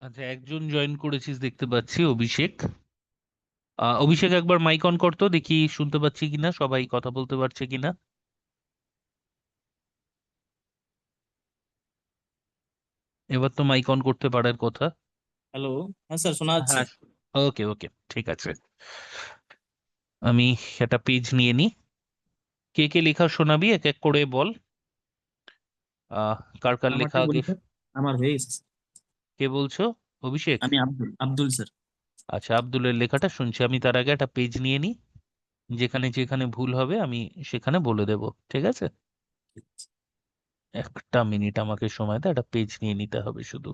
আচ্ছা, একজন জয়েন করেছিস দেখতে পাচ্ছি, অভিষেক। অভিষেক, একবার মাইক অন করতো, দেখি শুনতে পাচ্ছি কিনা, সবাই কথা বলতে পারছে কিনা। এবার তো মাইক অন করতে পারার কথা। হ্যালো। হ্যাঁ স্যার, শোনা যাচ্ছে। হ্যাঁ। ওকে ওকে, ঠিক আছে। আমি একটা পেজ নিয়ে নি। কে কে লেখা শোনাবি এক এক করে বল। কার কার লেখা আমারটা আগে? বলি স্যার। আমার হয়ে গেছে স্যার। কে বলছো? অভিষেক? আমি আব্দুল আব্দুল স্যার। আচ্ছা, আব্দুলের লেখাটা শুনছি আমি, তার আগে একটা পেজ নিয়ে নি। যেখানে যেখানে ভুল হবে আমি সেখানে বলে দেব, ঠিক আছে? একটা মিনিট আমাকে সময় দাও, একটা পেজ নিয়ে নিতে হবে শুধু।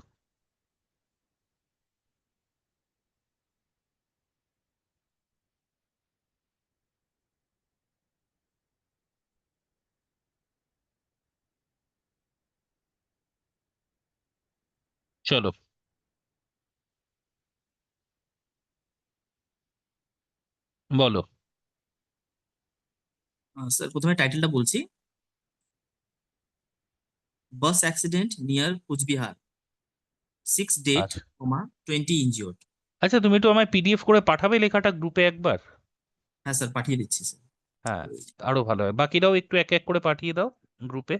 চলো, বলো। স্যার, প্রথমে টাইটেলটা বলছি। Bus accident near Coochbehar, 6 dead, আচ্ছা 20 ইনজিওর্ড। আচ্ছা, তুমি একটু আমায় পিডিএফ করে পাঠাবে লেখাটা গ্রুপে একবার। হ্যাঁ স্যার, পাঠিয়ে দিচ্ছি স্যার। হ্যাঁ, আরো ভালো হয়। বাকিরাও একটু এক এক করে পাঠিয়ে দাও গ্রুপে।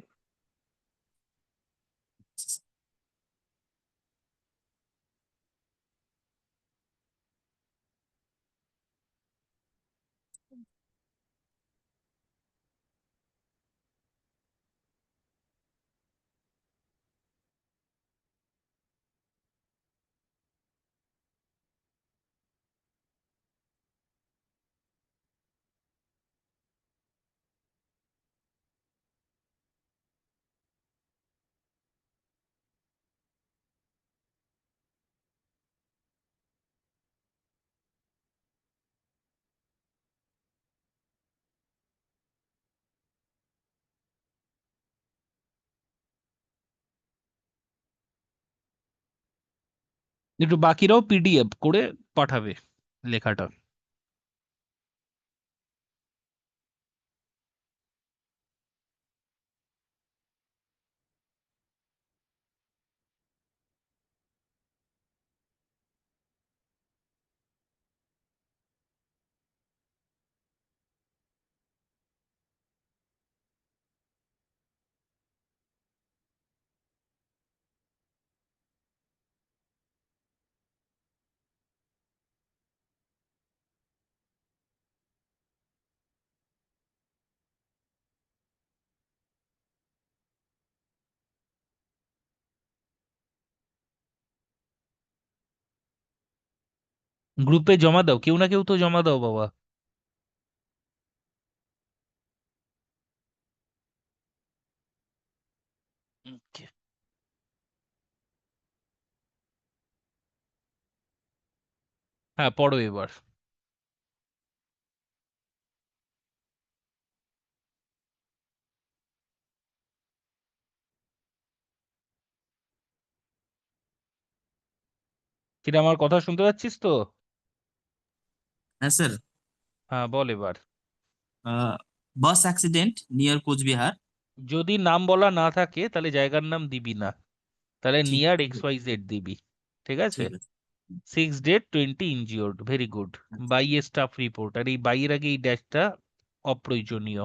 একটু বাকিরাও পিডিএফ করে পাঠাবে লেখাটা। গ্রুপে জমা দাও, কেউ না কেউ তো জমা দাও বাবা। Okay. হ্যাঁ, পড়ো এবার। কিরে, আমার কথা শুনতে পাচ্ছিস তো? হ্যাঁ স্যার। হ্যাঁ, বল এবার। Bus accident near Coochbehar. যদি নাম বলা না থাকে তাহলে জায়গার নাম দিবি না, তাহলে ঠিক নিয়ার ঠিক এক্স আছে। ওয়াই জেড দিবি। ঠিক আছে। ঠিক আছে। 6 ডেড 20 ইনজিওর্ড, ভেরি গুড। আচ্ছা। বাই এ স্টাফ রিপোর্ট, আর এই বাইয়ের আগে এই ড্যাশটা অপ্রয়োজনীয়।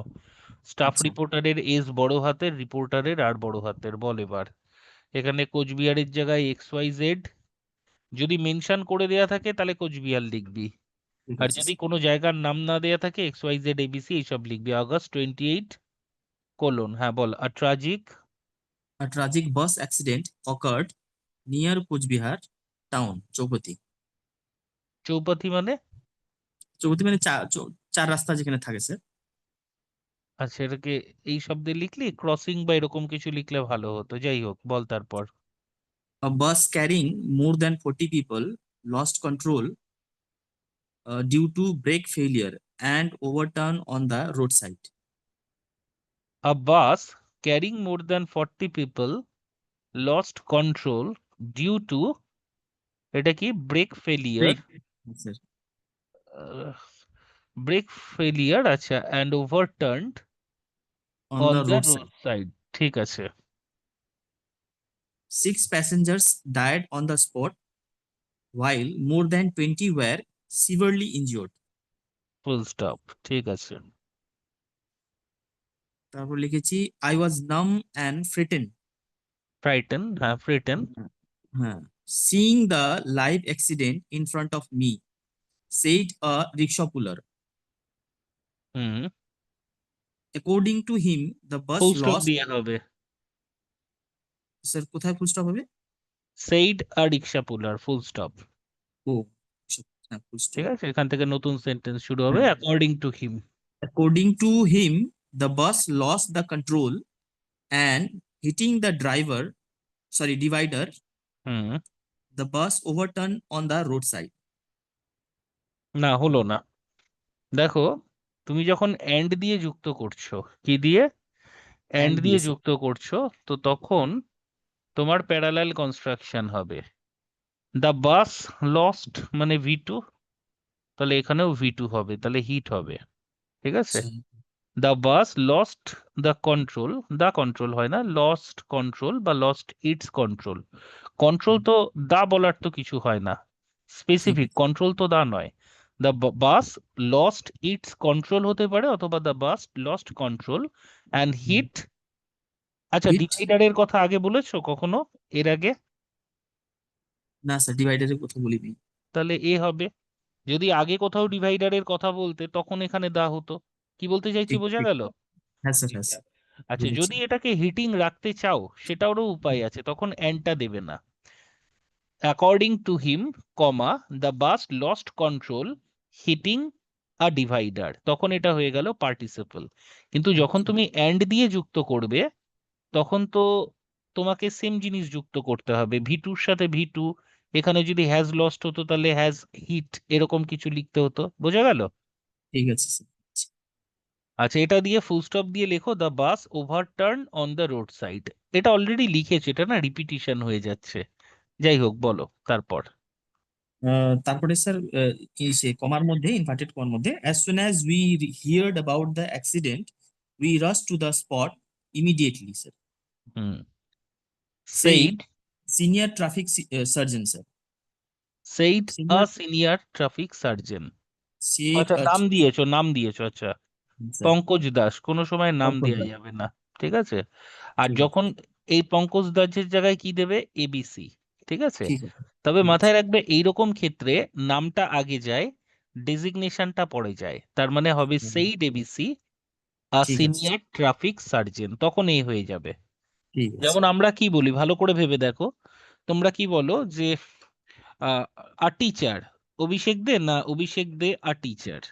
স্টাফ আচ্ছা। রিপোর্টারের এস বড় হাতের, রিপোর্টারের আর বড় হাতের। বল এবার। এখানে কোচবিহারের জায়গায় এক্স ওয়াই জেড যদি মেনশন করে দেয়া থাকে তাহলে কোচবিহার লিখবি। ঠিক আর আছে যদি স্যার। কোনো জায়গার নাম না দেয়া থাকে, এক্স ওয়াই জেড এবিসি এইসব লিখবি। August 28 : হ্যাঁ বল। আর tragic. A tragic bus accident occurred near Coachbihar town, চৌপতি। চৌপাতি মানে? চৌপতি মানে চার রাস্তা যেখানে থাকে স্যার। আচ্ছা, এটাকে এই শব্দে লিখলি, ক্রসিং বা এরকম কিছু লিখলে ভালো হতো। যাই হোক, বল তারপর। A bus carrying more than 40 people lost control due to brake failure and overturn on the roadside. A bus carrying more than 40 people lost control due to, এটা কি, brake failure? Brake, sir, brake failure, আচ্ছা, and overturned on on the the roadside. Road side. ঠিক আছে। 6 passengers died on the spot while more than 20 were severely injured. Full stop. ঠিক আছে। তারপর লিখেছি I was numb and frightened. Frighten, হ্যাঁ ফ্রিটেন। হ্যাঁ, seeing the live accident in front of me, said a rickshaw puller. Hmm. According to him, the bus full stop lost. দিয়ে হবে। Sir কোথায় full stop হবে? সেইড আ রিক্সা পুলার, full stop. ও, হ্যাঁ ফুল ঠিক stop. আছে, এখান থেকে নতুন সেন্টেন্স শুরু হবে, হ্যাঁ, according to him. according to him, the bus lost the control and hitting the divider, hmm. the bus overturned on the roadside. না, হলো না। দেখো, তুমি যখন এন্ড দিয়ে যুক্ত করছো, কি দিয়ে? এন্ড And দিয়ে yes, যুক্ত করছো, তো তখন তোমার প্যারালাল কনস্ট্রাকশন হবে। দ্য বাস লস্ট মানে ভি টু, তাহলে এখানেও ভি টু হবে, তাহলে হিট হবে। ঠিক আছে। আচ্ছা, the bus lost the control, the control হয় না, লস্ট কন্ট্রোল বা লস্ট ইটস কন্ট্রোল। কন্ট্রোল তো দা বলার তো কিছু হয় না, ঠিক স্পেসিফিক আছে। কন্ট্রোল তো দা নয়। The bus lost its control হতে পারে, অথবা the bus lost control and hit. আচ্ছা, হিট, ডিভাইডারের কথা আগে বলেছো কখনো এর আগে? না স্যার ডিভাইডারের কথা বলিনি। তাহলে এ হবে। যদি আগে কোথাও ডিভাইডারের কথা বলতে, তখন এখানে দা হতো। কি বলতে চাইছি ঠিক বোঝা ঠিক। গেল? হ্যাঁ স্যার, হ্যাঁ স্যার, আচ্ছা, বুঝেছি। যদি এটাকে হিটিং রাখতে চাও, সেটারও উপায় আছে, তখন এন্ডটা দেবে না। According to him, comma, the bus lost control hitting a divider, তখন এটা হয়ে গেল পার্টিসিপল। কিন্তু যখন আচ্ছা, তুমি এন্ড দিয়ে যুক্ত করবে, তখন তো তোমাকে সেম জিনিস যুক্ত করতে হবে, ভি টুর সাথে ভি টু। এখানে যদি হ্যাজ লস্ট হতো, তাহলে হ্যাজ হিট, এরকম কিছু লিখতে হতো। বোঝা গেল? ঠিক আছে স্যার। আচ্ছা, এটা দিয়ে ফুল স্টপ দিয়ে লেখো the bus overturn on the road side. এটা অলরেডি লিখেছে, এটা না রিপিটিশন হয়ে যাচ্ছে। যাই হোক, বলো তারপর। তারপরে স্যার এই সে কমার মধ্যে, ইনভার্টেড কমার মধ্যে, as soon as we heard about the accident we rushed to the spot immediately, sir, hmm. said said, senior traffic surgeon, sir. Said a senior, senior traffic surgeon. said আচ্ছা, নাম দিয়েছো, নাম দিয়েছো, আচ্ছা। স্যার, পঙ্কজ দাস, কোনো সময় নাম পঙ্কজ দেওয়া দা, যাবে না। ঠিক আছে। আর ঠিক আছে, যখন এই পঙ্কজ দাসের জায়গায় কি দেবে? এবিসি। ঠিক আছে। ঠিক আছে, তবে ঠিক আছে। মাথায় রাখবে, এইরকম ক্ষেত্রে নামটা আগে যায়, ডেজিগনেশনটা পরে যায়। তার মানে হবে সেইড এবিসি আ ঠিক আছে, সিনিয়র ট্রাফিক সার্জন, তখন এই হয়ে যাবে। ঠিক আছে। যেমন আমরা কি বলি, ভালো করে ভেবে দেখো। তোমরা কি বলো যে আ টিচার অভিষেক দে, না অভিষেক দে আ টিচার?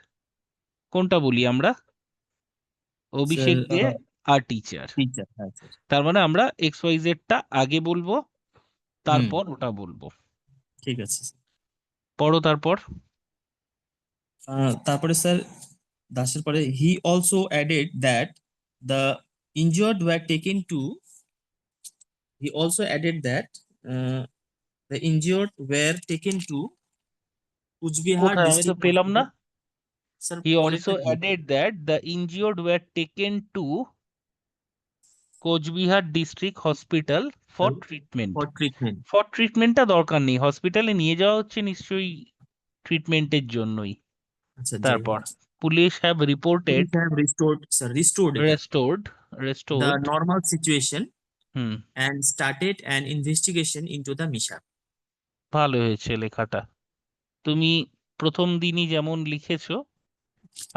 কোনটা বলি আমরা? Sir Abhishek Dey a teacher. Teacher, হ্যাঁ স্যার। তার মানে আমরা এক্স ওয়াই জেড টা আগে বলবো, হুম, তারপর ওটা বলবো। ঠিক আছে। পড়ো তারপর। তারপরে স্যার দাসের পরে হি also added that the injured were taken to he also added that the injured were taken to Kuchbihar কোথায়? আমি তো district পেলাম না। hospital. স্যার হি অলসো পরেরটা কি? Added that the injured were taken to Coochbehar district hospital for treatment. For treatment. For ট্রিটমেন্টটা দরকার নেই, হসপিটালে নিয়ে যাওয়া হচ্ছে নিশ্চয়ই ট্রিটমেন্টের জন্যই। আচ্ছা, যাই তারপর, হোক। Police have reported Police have restored, sir, restored এটা restored, the restored. normal situation hmm. and started an investigation into the mishap. ভালো হয়েছে লেখাটা। তুমি প্রথম দিনই যেমন লিখেছো,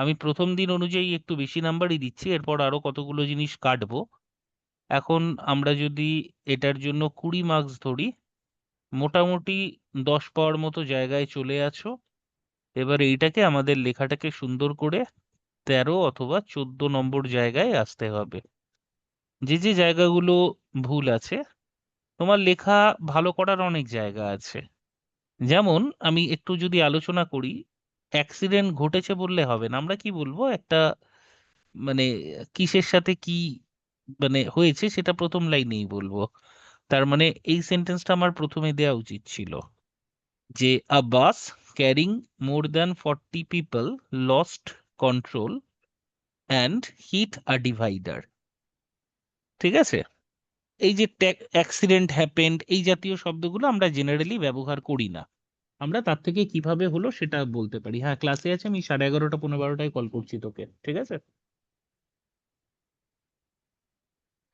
আমি প্রথম দিন অনুযায়ী একটু বেশি নাম্বারই দিচ্ছি, এরপর আরো কতগুলো জিনিস কাটবো। এখন আমরা যদি এটার জন্য 20 মার্কস ধরি, মোটামুটি 10 পাওয়ার মতো জায়গায় চলে আছো। এবার এইটাকে, আমাদের লেখাটাকে সুন্দর করে 13 অথবা 14 নম্বর জায়গায় আসতে হবে। যে যে জায়গাগুলো ভুল আছে, তোমার লেখা ভালো করার অনেক জায়গা আছে। যেমন আমি একটু যদি আলোচনা করি, অ্যাক্সিডেন্ট ঘটেছে বললে হবে না, আমরা কি বলবো? একটা মানে কিসের সাথে কি মানে হয়েছে, সেটা প্রথম লাইনেই বলবো। তার মানে এই সেন্টেন্সটা আমার প্রথমে দেওয়া উচিত ছিল যে a bus carrying more than 40 people lost control and hit a divider. ঠিক আছে। এই যে অ্যাক্সিডেন্ট হ্যাপেন্ড, এই জাতীয় শব্দগুলো আমরা জেনারেলি ব্যবহার করি না। আমরা তার থেকে কিভাবে হলো সেটা বলতে পারি। হ্যাঁ, ক্লাসে আছে, আমি 11:30 15:30টায় কল করছি তোকে, ঠিক আছে?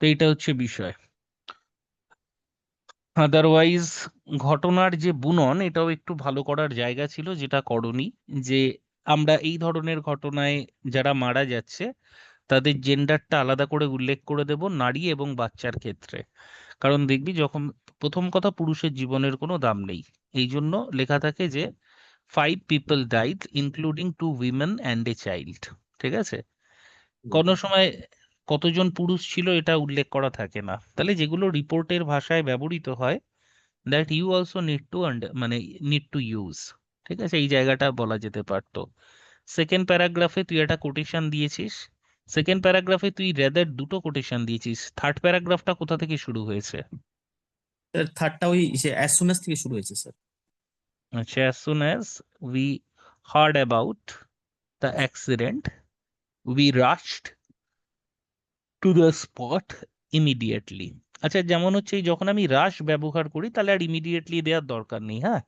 তো এইটা হচ্ছে বিষয়। আদারওয়াইজ ঘটনার যে বুনন, এটাও একটু ভালো করার জায়গা ছিল, যেটা করনি। যে আমরা এই ধরনের ঘটনায় যারা মারা যাচ্ছে তাদের জেন্ডারটা আলাদা করে উল্লেখ করে দেব, নারী এবং বাচ্চার ক্ষেত্রে। কারণ দেখবি, যখন প্রথম কথা, পুরুষের জীবনের কোনো দাম নেই। এই জন্য লেখা থাকে যে 5 people died including 2 women and a child। ঠিক আছে? কোনো সময় কতজন পুরুষ ছিল এটা উল্লেখ করা থাকে না। তাহলে যেগুলো রিপোর্টের ভাষায় ব্যবহৃত হয়, that you also need to মানে নিড টু ইউজ। ঠিক আছে, এই জায়গাটা বলা যেতে পারতো। সেকেন্ড প্যারাগ্রাফে তুই একটা কোটেশন দিয়েছিস, সেকেন্ড প্যারাগ্রাফে তুই রেদার দুটো কোটেশন দিয়েছিস, থার্ড প্যারাগ্রাফটা কোথা থেকে শুরু হয়েছে? স্যার থার্ডটা ওই সে অ্যাজ সুন অ্যাজ থেকে শুরু হয়েছে স্যার। আচ্ছা, as soon as we heard about the accident we rushed to the spot immediately। আচ্ছা, যেমন হচ্ছে এই যখন আমি রাশ ব্যবহার করি, তাহলে আর ইমিডিয়েটলি দেওয়ার দরকার নেই। হ্যাঁ,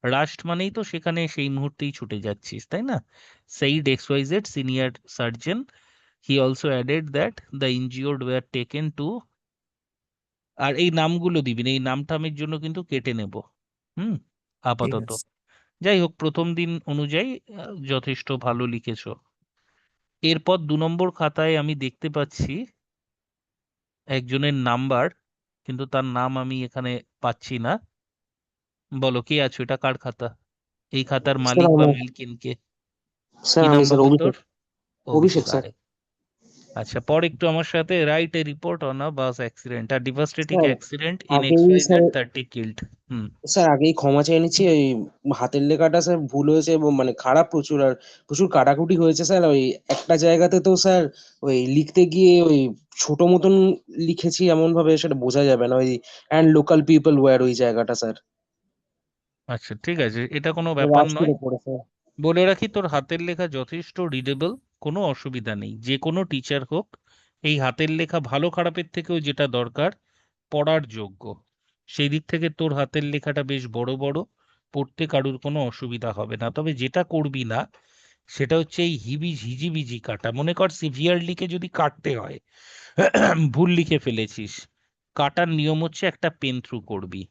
রাশড মানেই তো সেখানে সেই মুহূর্তেই ছুটে যাচ্ছিস, তাই না? Said XYZ senior surgeon, he also added that the injured were taken to. আর এই নামগুলো দিবি না, এই নামটামের জন্য কিন্তু কেটে নেব। হুম, ঠিক আপাতত। আছে। যাই হোক, প্রথম দিন অনুযায়ী যথেষ্ট ভালো লিখেছো। এরপর 2 নম্বর খাতায় আমি দেখতে পাচ্ছি একজনের নাম্বার, কিন্তু তার নাম আমি এখানে পাচ্ছি না। বলো, কে আছো? এটা কার খাতা? এই খাতার স্যার মালিক বা আমি মালকিন কে? স্যার কি নাম আমি স্যার বাবা তোর? অভিষেক। অভিষেক অভিষেক স্যার। আয়। আচ্ছা, পর একটু আমার সাথে, write a report on a bus accident, a devastating sir accident in আগেই XYZ স্যার 30 কিল্ড। হুম। স্যার আগেই ক্ষমা চেয়ে নিচ্ছি, ওই হাতের লেখাটা স্যার ভুল হয়েছে এবং মানে খারাপ প্রচুর, আর প্রচুর কাটাকুটি হয়েছে স্যার। ওই একটা জায়গাতে তো স্যার ওই লিখতে গিয়ে ওই ছোট মতন লিখেছি, এমন ভাবে সেটা বোঝা যাবে না। ওই অ্যান্ড লোকাল পিপল ওয়্যার, ওই জায়গাটা স্যার আচ্ছা, ঠিক আছে, এটা কোনো ব্যাপার নয়। রাজপুরে পড়ে স্যার। বলে রাখি, তোর হাতের লেখা যথেষ্ট রিডেবল, কোনো অসুবিধা নেই। যে কোনো টিচার হোক, এই হাতের লেখা ভালো খারাপের থেকেও যেটা দরকার, পড়ার যোগ্য। সেই দিক থেকে তোর হাতের লেখাটা বেশ বড় বড়, পড়তে কারুর কোনো অসুবিধা হবে না। তবে যেটা করবি না, সেটা হচ্ছে এই হিজিবিজি কাটা। মনে কর সিভিয়ারলিকে যদি কাটতে হয়, ভুল লিখে ফেলেছিস, কাটার নিয়ম হচ্ছে একটা পেন থ্রু করবি।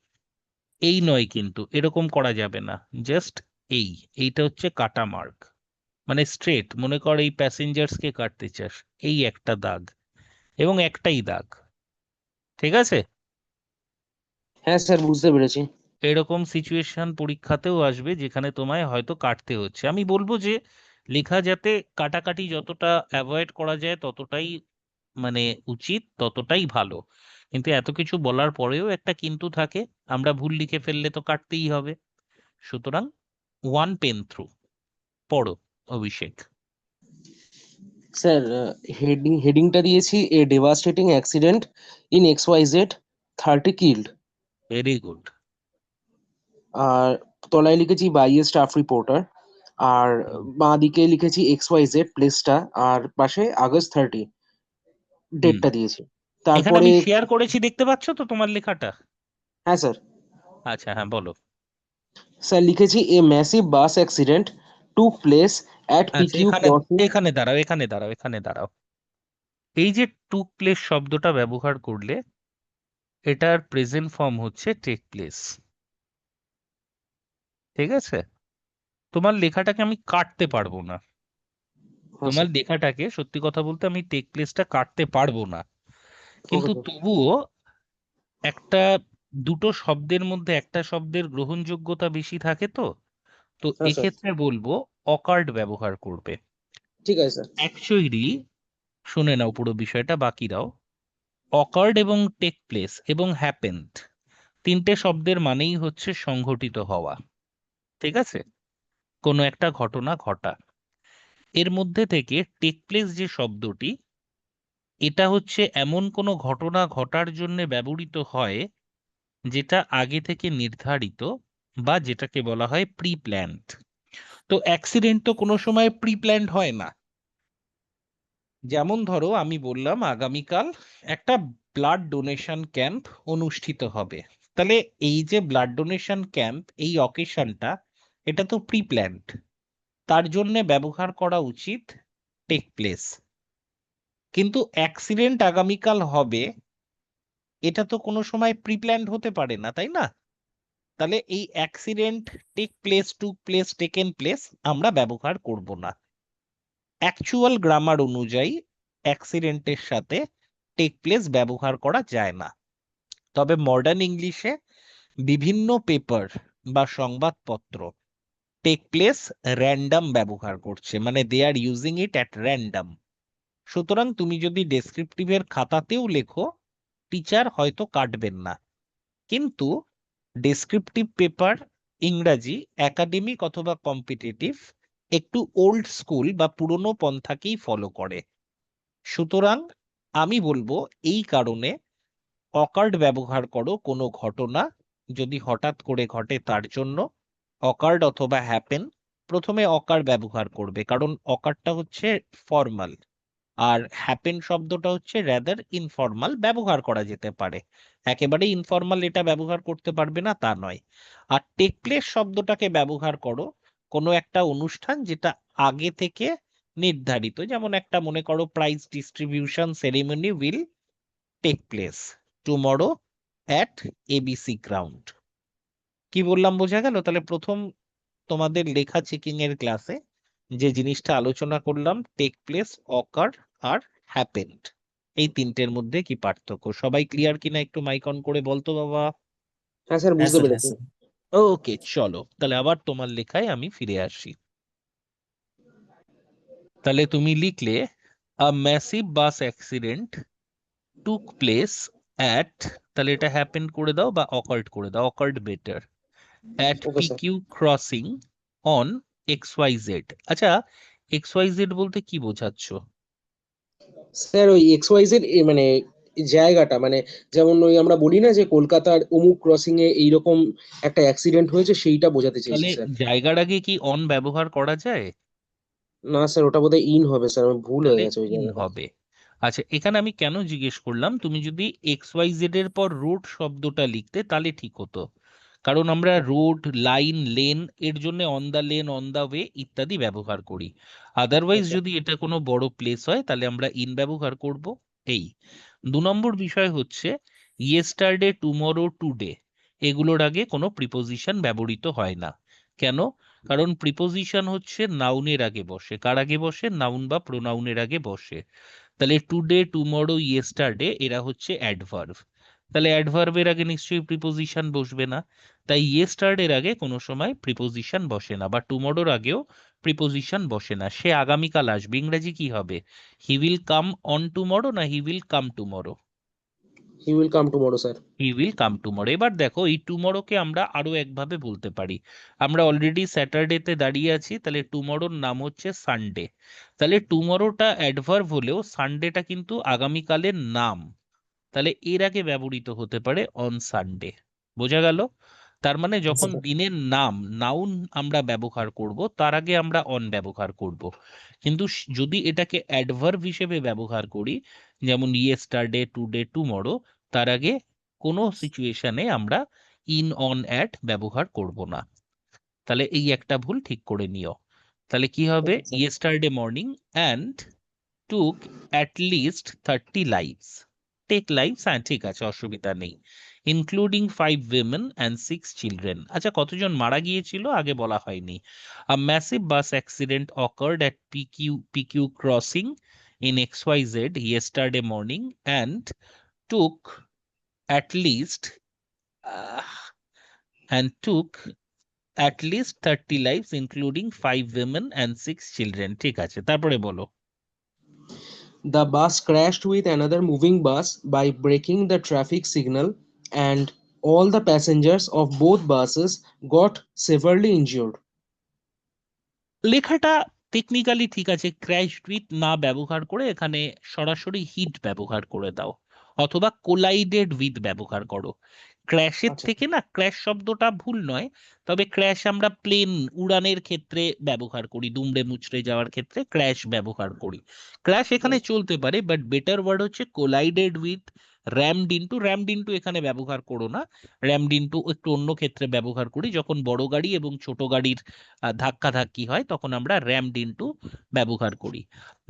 এই নয় কিন্তু, এরকম করা যাবে না। জাস্ট এইটা হচ্ছে কাটা মার্ক, মানে স্ট্রেট। মনে কর এই প্যাসেঞ্জার্স কে কাটতে চাস, এই একটা দাগ এবং একটাই দাগ। ঠিক আছে? হ্যাঁ স্যার, বুঝতে পেরেছি। এরকম সিচুয়েশন পরীক্ষাতেও আসবে, যেখানে তোমায় হয়তো কাটতে হচ্ছে। আমি বলবো যে লেখা যাতে কাটাকাটি যতটা অ্যাভয়েড করা যায় ততটাই মানে উচিত, ততটাই ভালো। কিন্তু এত কিছু বলার পরেও একটা কিন্তু থাকে, আমরা ভুল লিখে ফেললে তো কাটতেই হবে। সুতরাং ওয়ান পেন থ্রু পড়ো, অভিষেক। স্যার হেডিংটা দিয়েছি a devastating accident in XYZ 30 killed. Very good. আর তলায় লিখেছি বাই এ স্টাফ রিপোর্টার। আর বাঁ দিকে লিখেছি XYZ প্লেসটা, আর পাশে আগস্ট 30 হুম, ডেটটা দিয়েছি। এখানে তারপরে আমি শেয়ার করেছি, দেখতে পাচ্ছ তো তোমার লেখাটা? হ্যাঁ স্যার। আচ্ছা, হ্যাঁ বলো। স্যার লিখেছি a massive bus accident took place at আচ্ছা, PQ এখানে ক্রসিং। এখানে দাঁড়াও, এখানে দাঁড়াও, এখানে দাঁড়াও। এই যে টুক প্লেস শব্দটা ব্যবহার করলে, এটার প্রেজেন্ট ফর্ম হচ্ছে টেক প্লেস। ঠিক আছে? তোমার লেখাটাকে আমি কাটতে পারবো না। হ্যাঁ তোমার স্যার। লেখাটাকে, সত্যি কথা বলতে, আমি টেক প্লেসটা কাটতে পারবো না। ওকে কিন্তু স্যার। তবুও একটা, দুটো শব্দের মধ্যে একটা শব্দের গ্রহণযোগ্যতা বেশি থাকে তো। তো হ্যাঁ স্যার। এক্ষেত্রে বলবো অকার্ড ব্যবহার করবে। ঠিক আছে স্যার। অ্যাকচুয়ালি, শুনে নাও পুরো বিষয়টা, বাকিরাও। অকার্ড এবং টেক প্লেস এবং হ্যাপেন্ড, তিনটে শব্দের মানেই হচ্ছে সংঘটিত হওয়া। ঠিক আছে? কোনো একটা ঘটনা ঘটা। এর মধ্যে থেকে টেক প্লেস যে শব্দটি, এটা হচ্ছে এমন কোনো ঘটনা ঘটার জন্য ব্যবহৃত হয় যেটা আগে থেকে নির্ধারিত, বা যেটাকে বলা হয় প্রি প্ল্যান্ড। তো অ্যাক্সিডেন্ট তো কোনো সময় প্রি প্ল্যান্ড হয় না। যেমন ধরো, আমি বললাম আগামীকাল একটা ব্লাড ডোনেশন ক্যাম্প অনুষ্ঠিত হবে। তাহলে এই যে ব্লাড ডোনেশন ক্যাম্প, এই অকেশনটা এটা তো প্রি প্ল্যান্ড, তার জন্য ব্যবহার করা উচিত টেক প্লেস। কিন্তু অ্যাক্সিডেন্ট আগামীকাল হবে, এটা তো কোনো সময় প্রি প্ল্যান্ড হতে পারে না, তাই না? তাহলে এই accident, take place, took place, taken place আমরা ব্যবহার করব না। অ্যাকচুয়াল গ্রামার অনুযায়ী অ্যাক্সিডেন্টের সাথে টেক প্লেস ব্যবহার করা যায় না। তবে মডার্ন ইংলিশে বিভিন্ন পেপার বা সংবাদপত্র টেক প্লেস র্যান্ডম ব্যবহার করছে, মানে they are using it at random. সুতরাং তুমি যদি ডেসক্রিপটিভের খাতাতেও লেখো, টিচার হয়তো কাটবেন না। কিন্তু ডেসক্রিপটিভ পেপার, ইংরাজি, একাডেমিক অথবা কম্পিটিটিভ একটু ওল্ড স্কুল বা পুরনো পন্থাকেই ফলো করে। সুতরাং আমি বলবো এই কারণে অকার্ড ব্যবহার করো কোনো ঘটনা যদি হঠাৎ করে ঘটে তার জন্য। অকার্ড অথবা হ্যাপেন, প্রথমে অকার ব্যবহার করবে, কারণ অকারটা হচ্ছে ফর্মাল, আর হ্যাপেন শব্দটা হচ্ছে রেদার ইনফর্মাল, ব্যবহার করা যেতে পারে। একেবারে ইনফর্মাল এটা ব্যবহার করতে পারবে না তা নয়। আর টেক প্লেস শব্দটাকে ব্যবহার করো কোনো একটা অনুষ্ঠান যেটা আগে থেকে নির্ধারিত, যেমন একটা মনে করো prize distribution ceremony will take place tomorrow at ABC ground. কি বললাম বোঝা গেল? তাহলে প্রথম তোমাদের লেখা চেকিং এর ক্লাসে যে জিনিসটা আলোচনা করলাম, টেক প্লেস, অকার আর হ্যাপেন্ড, এই তিনটের মধ্যে কি পার্থক্য। সবাই ক্লিয়ার কিনা একটু মাইক অন করে বলতো বাবা। হ্যাঁ স্যার, হ্যাঁ বুঝতে স্যার, হ্যাঁ পেরেছি। স্যার। ওকে, চলো তাহলে আবার তোমার লেখায় আমি ফিরে আসি। তাহলে তুমি লিখলে আ massive bus accident took place at, তাহলে এটা হ্যাপেন্ড করে দাও বা অকার্ড করে দাও, occurred better, at okay sir. PQ crossing on XYZ। আচ্ছা, XYZ বলতে কি বোঝাচ্ছ? স্যার ওই XYZ মানে জায়গাটা, মানে যেমন ওই আমরা বলি না যে কলকাতার অমুক ক্রসিং এ এইরকম একটা অ্যাক্সিডেন্ট হয়েছে, সেইটা বোঝাতে চাইছি তাহলে স্যার। জায়গার আগে কি অন ব্যবহার করা যায়? না স্যার, ওটা বোধহয় ইন হবে স্যার, আমার ভুল তাহলে হয়ে গেছে ওই ইন জায়গাটা। হবে। আচ্ছা, এখানে আমি কেন জিজ্ঞেস করলাম, তুমি যদি XYZ এর পর রোড শব্দটা লিখতে তাহলে ঠিক হতো। কারণ আমরা রোড, লাইন, লেন এর জন্য on the lane, on the way ইত্যাদি ব্যবহার করি। আদারওয়াইজ আচ্ছা। যদি এটা কোনো বড় প্লেস হয় তাহলে আমরা ইন ব্যবহার করব। এই 2 নম্বর বিষয় হচ্ছে ইয়েস্টারডে, টুমরো, টুডে এগুলোর আগে কোনো প্রিপোজিশন ব্যবহৃত হয় না। কেন? কারণ প্রিপোজিশন হচ্ছে নাউনের আগে বসে। কার আগে বসে? নাউন বা প্রোনাউনের আগে বসে। তাহলে টুডে, টুমরো, ইয়েস্টারডে এরা হচ্ছে অ্যাডভার্ব। তাহলে অ্যাডভার্বের আগে নিশ্চয়ই প্রিপোজিশন বসবে না। তাই ইয়েস্টারডের আগে কোনো সময় প্রিপোজিশন বসে না, বা টুমরোর আগেও প্রিপোজিশন বসে না। সে আগামীকাল আসবে, ইংরেজি কি হবে? He will come on tomorrow না he will come tomorrow? He will come tomorrow sir. He will come tomorrow. এবার দেখো এই টুমরোকে আমরা আরো একভাবে বলতে পারি। আমরা অলরেডি স্যাটারডেতে দাঁড়িয়ে আছি, তাহলে টুমরোর নাম হচ্ছে সানডে। তাহলে টুমরোটা অ্যাডভার্ব হলেও সানডেটা কিন্তু আগামীকালের নাম। তাহলে এর আগে ব্যবহৃত হতে পারে অন সানডে। বোঝা গেল? তার মানে হ্যাঁ যখন স্যার। দিনের নাম, নাউন আমরা ব্যবহার করব তার আগে আমরা অন ব্যবহার করব। কিন্তু যদি এটাকে অ্যাডভার্ব হিসেবে ব্যবহার করি, যেমন ইয়েস্টারডে, টুডে, টুমরো, তার আগে কোনো সিচুয়েশনে আমরা ইন, অন, অ্যাট ব্যবহার করব না। তাহলে এই একটা ভুল ঠিক করে নিও। তাহলে কি হবে? Okay sir. Yesterday morning and took at least 30 lives. Take lives, হ্যাঁ ঠিক আছে, অসুবিধা নেই। Including 5 women and 6 children। আচ্ছা, কতজন মারা গিয়েছিল আগে বলা হয়নি। A massive bus accident occurred at PQ crossing in XYZ yesterday morning and took at least uh, took at least 30 lives including 5 women and 6 children। ঠিক আছে, তারপরে বলো। The bus crashed with another moving bus by breaking the traffic signal, and all the passengers of both buses got severely injured. লেখাটা technically ঠিক আছে, crash with না ব্যবহার করে এখানে সরাসরি হিট ব্যবহার করে দাও, অথবা কোলাইডেড উইথ ব্যবহার করো। ক্র্যাশের আচ্ছা। থেকে না ক্র্যাশ শব্দটা ভুল নয়, তবে ক্র্যাশ আমরা প্লেন উড়ানের ক্ষেত্রে ব্যবহার করি, দুমড়ে মুচড়ে যাওয়ার ক্ষেত্রে ক্র্যাশ ব্যবহার করি। ক্র্যাশ এখানে চলতে পারে, বাট বেটার ওয়ার্ড হচ্ছে কোলাইডেড উইথ, র্যামড ইনটু এখানে ব্যবহার করো না, র্যামড ইনটু একটু অন্য ক্ষেত্রে ব্যবহার করি, যখন বড় গাড়ি এবং ছোট গাড়ির ধাক্কাধাক্কি হয় তখন আমরা র্যামড ইনটু ব্যবহার করি।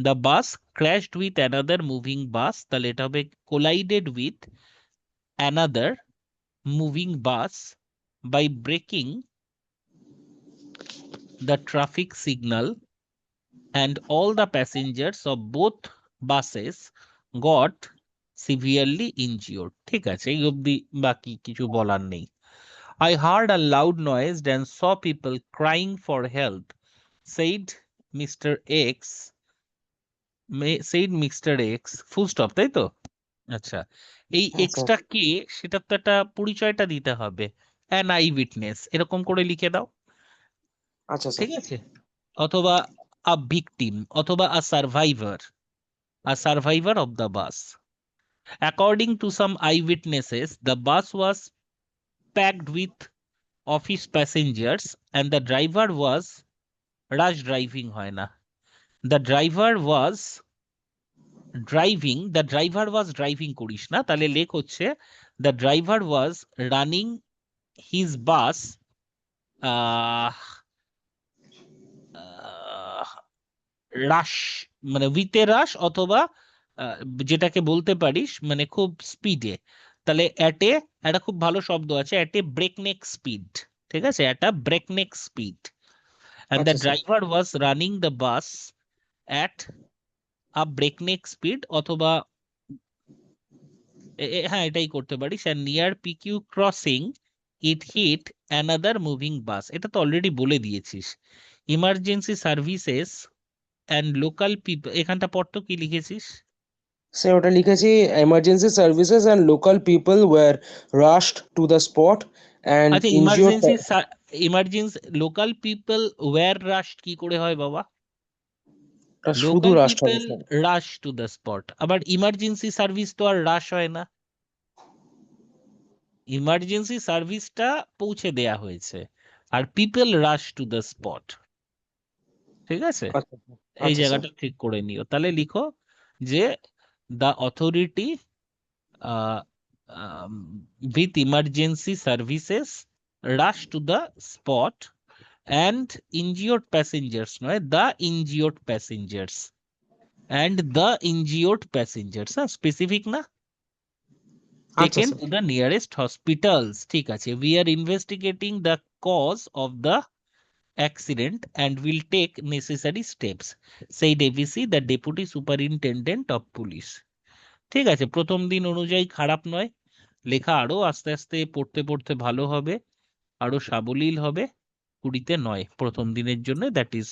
The bus crashed with another moving bus, তাহলে এটা হবে collided with another moving bus by breaking the traffic signal, and all the passengers of both buses got severely injured. ঠিক আছে, এই অবধি বাকি কিছু বলার নেই। I heard a loud noise and saw people crying for help, said Mr. X. said Mr. X full stop, তাই তো? আচ্ছা, এই হ্যাঁ স্যার। এক্সটা কে সেটা তো একটা পরিচয়টা দিতে হবে, অ্যান আই উইটনেস এরকম করে লিখে দাও, আচ্ছা স্যার। ঠিক আছে? অথবা আ ভিকটিম, অথবা a survivor of the bus. According to some eyewitnesses, the bus was packed with office passengers and the driver was rush driving হয় না, the driver was driving করিস না, তাহলে লেখ হচ্ছে the driver was running his bus আহ রাশ, মানে with a রাশ, অথবা আহ, যেটাকে বলতে পারিস মানে খুব স্পিডে, তাহলে একটা খুব ভালো শব্দ আছে, অ্যাট এ ব্রেকনেক স্পিড, ঠিক আছে, একটা ব্রেকনেক স্পিড, and the আচ্ছা sir. driver was running the bus at a breakneck speed, অথবা হ্যাঁ এটাই করতে পারিস, and near PQ crossing it hit another moving bus, এটা তো অলরেডি বলে দিয়েছিস। Emergency services and local people, এখানটা পড়তো কি লিখেছিস? স্যার ওটা লিখেছি, emergency services and local people were rushed to the spot and আচ্ছা, injured emergency local people were রাশড কি করে হয় বাবা? শুধু লোকাল রাস্ট হবে people sir. Rush to the spot, আবার ইমার্জেন্সি সার্ভিস তো আর রাশ হয় না, ইমার্জেন্সি সার্ভিসটা পৌঁছে দেয়া হয়েছে, আর people rush to the spot, ঠিক আছে? আচ্ছা স্যার। এই আচ্ছা স্যার। জায়গাটা ঠিক করে নিও, তাহলে লিখো যে the authority with emergency services rush to the spot and injured passengers, নয় the injured passengers, and the injured passengers, specific না, আচ্ছা taken sir. to the nearest hospitals, ঠিক আছে, we are investigating the cause of the accident and will take necessary steps, said AVC, the deputy superintendent of police. ঠিক আছে, প্রথম দিন অনুযায়ী খারাপ নয়, লেখা আরো আস্তে আস্তে পড়তে পড়তে ভালো হবে, আরো সাবলীল হবে, 20-তে 9 প্রথম দিনের জন্য, that is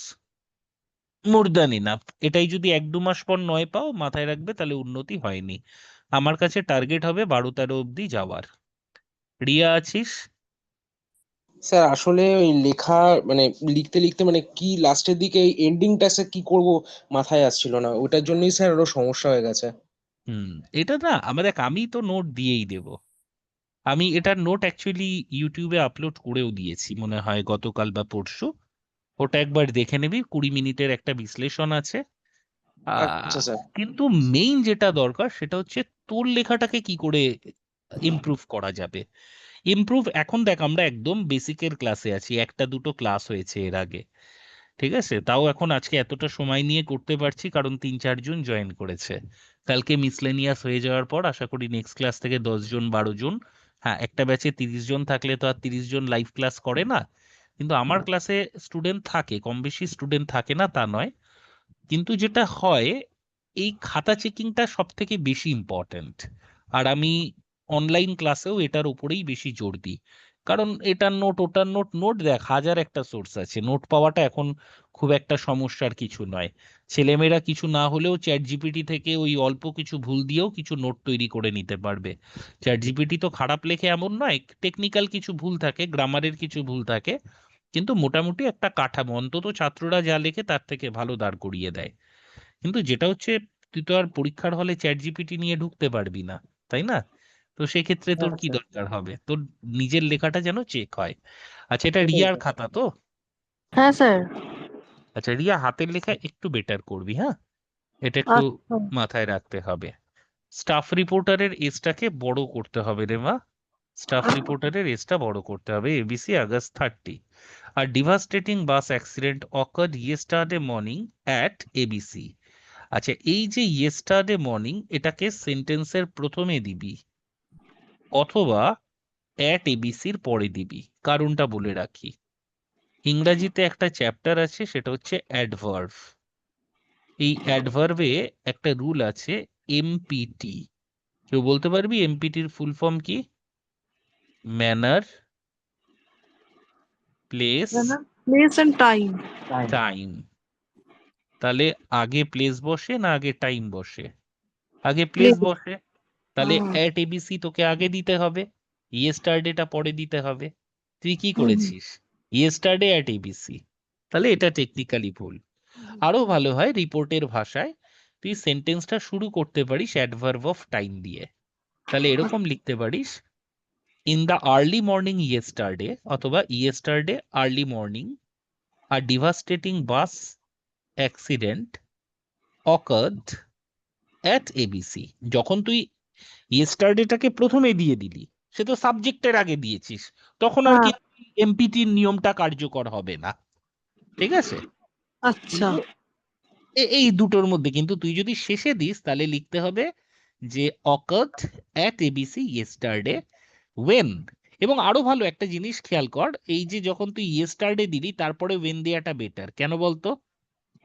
more than enough. এটাই যদি 1-2 মাস পর 9 পাও মাথায় রাখবে, তাহলে উন্নতি হয়নি। আমার কাছে টার্গেট হবে 12-13 অব্দি যাওয়ার। রিয়া আছিস? স্যার আসলে ওই লেখা মানে লিখতে লিখতে মানে কি লাস্টের দিকে এন্ডিংটা স্যার কি করব মাথায় আসছিল না, ওটার জন্যই স্যার আরো সমস্যা হয়ে গেছে। হুম, এটা না আমাদের, আমি তো নোট দিয়েই দেব, আমি এটার নোট অ্যাকচুয়ালি ইউটিউবে আপলোড করেও দিয়েছি মনে হয় গতকাল বা পরশু, ওটা একবার দেখে নিবি, 20 মিনিটের একটা বিশ্লেষণ আছে। আচ্ছা স্যার। কিন্তু মেইন যেটা দরকার সেটা হচ্ছে তোর লেখাটাকে কি করে ইমপ্রুভ করা যাবে। ইমপ্রুভ, এখন দেখ আমরা একদম বেসিকের ক্লাসে আছি, 1-2টো ক্লাস হয়েছে এর আগে, ঠিক আছে, তাও এখন আজকে এতটা সময় নিয়ে করতে পারছি কারণ 3-4 জন জয়েন করেছে। কালকে মিসলেনিয়াস হয়ে যাওয়ার পর আশা করি নেক্সট ক্লাস থেকে 10 জন 12 জন, হ্যাঁ একটা ব্যাচে 30 জন থাকলে তো আর 30 জন লাইভ ক্লাস করে না, কিন্তু আমার ক্লাসে স্টুডেন্ট থাকে, কম বেশি স্টুডেন্ট থাকে না তা নয়, কিন্তু যেটা হয় এই খাতা চেকিংটা সব থেকে বেশি ইম্পর্ট্যান্ট, আর আমি অনলাইন ক্লাসেও এটার উপরেই বেশি জোর দিই, কারণ এটার নোট ওটার নোট, নোট দেখ হাজার একটা সোর্স আছে, নোট পাওয়াটা এখন খুব একটা সমস্যার কিছু নয়, ছেলেমেয়েরা কিছু না হলেও চ্যাট জিপিটি থেকে ওই অল্প কিছু ভুল দিয়েও কিছু নোট তৈরি করে নিতে পারবে। চ্যাট জিপিটি তো খারাপ লেখে এমন নয়, টেকনিক্যাল কিছু ভুল থাকে, গ্রামারের কিছু ভুল থাকে, কিন্তু মোটামুটি একটা কাঠামো অন্তত ছাত্ররা যা লেখে তার থেকে ভালো দাঁড় করিয়ে দেয়। কিন্তু যেটা হচ্ছে তুই তো আর পরীক্ষার হলে চ্যাট জিপিটি নিয়ে ঢুকতে পারবি না, তাই না? তো সেক্ষেত্রে তোর হ্যাঁ কি স্যার। দরকার হবে, তোর নিজের লেখাটা যেন চেক হয়। আচ্ছা, এটা সেটাই রিয়ার স্যার। খাতা তো? হ্যাঁ স্যার। আচ্ছা, রিয়া হাতের লেখা একটু বেটার করবি, হ্যাঁ, এটা একটু আচ্ছা। মাথায় রাখতে হবে। স্টাফ রিপোর্টারের এজটাকে বড় করতে হবে রে মা, স্টাফ রিপোর্টারের এজটা বড় করতে হবে, এবিসি আগস্ট 30। আর devastating bus accident occurred yesterday morning at ABC. আচ্ছা, এই যে ইয়েস্টারডে মর্নিং এটাকে সেন্টেন্সের প্রথমে দিবি অথবা অ্যাট এবিসির পরে দিবি, কারণটা বলে রাখি। ইংরাজিতে একটা চ্যাপ্টার আছে, সেটা হচ্ছে অ্যাডভার্ব। এই অ্যাডভার্বে একটা রুল আছে, এমপিটি। কেউ বলতে পারবি এমপিটির ফুল ফর্ম কি? Manner, place, place and time. Time. তাহলে আগে প্লেস বসে না আগে টাইম বসে? আগে প্লেস Place. বসে। তাহলে হুম। অ্যাট এবিসি তোকে আগে দিতে হবে, ইয়েস্টারডেটা পরে দিতে হবে। তুই কি হুম। করেছিস? Yesterday at ABC. তাহলে এটা টেকনিক্যালি ভুল। আরো ভালো হয় রিপোর্টের ভাষায় তুই সেন্টেন্সটা শুরু করতে পারিস অ্যাডভার্ব অফ টাইম দিয়ে। তাহলে এরকম লিখতে পারিস, in the early morning yesterday, অথবা yesterday early morning a devastating bus accident occurred at ABC. যখন তুই ইয়েস্টারডেটাকে প্রথমে দিয়ে দিলি, সে তো সাবজেক্টের আগে দিয়েছিস, তখন আর কি হ্যাঁ। এমপিটির নিয়মটা কার্যকর হবে না। ঠিক আছে? আচ্ছা। কিন্তু এই দুটোর মধ্যে কিন্তু তুই যদি শেষে দিস তাহলে লিখতে হবে যে occurred at ABC yesterday when. এবং আরো ভালো একটা জিনিস খেয়াল কর, এই যে যখন তুই ইয়েস্টারডে দিলি তারপরে ওয়েন দেওয়াটা বেটার। কেন বলতো?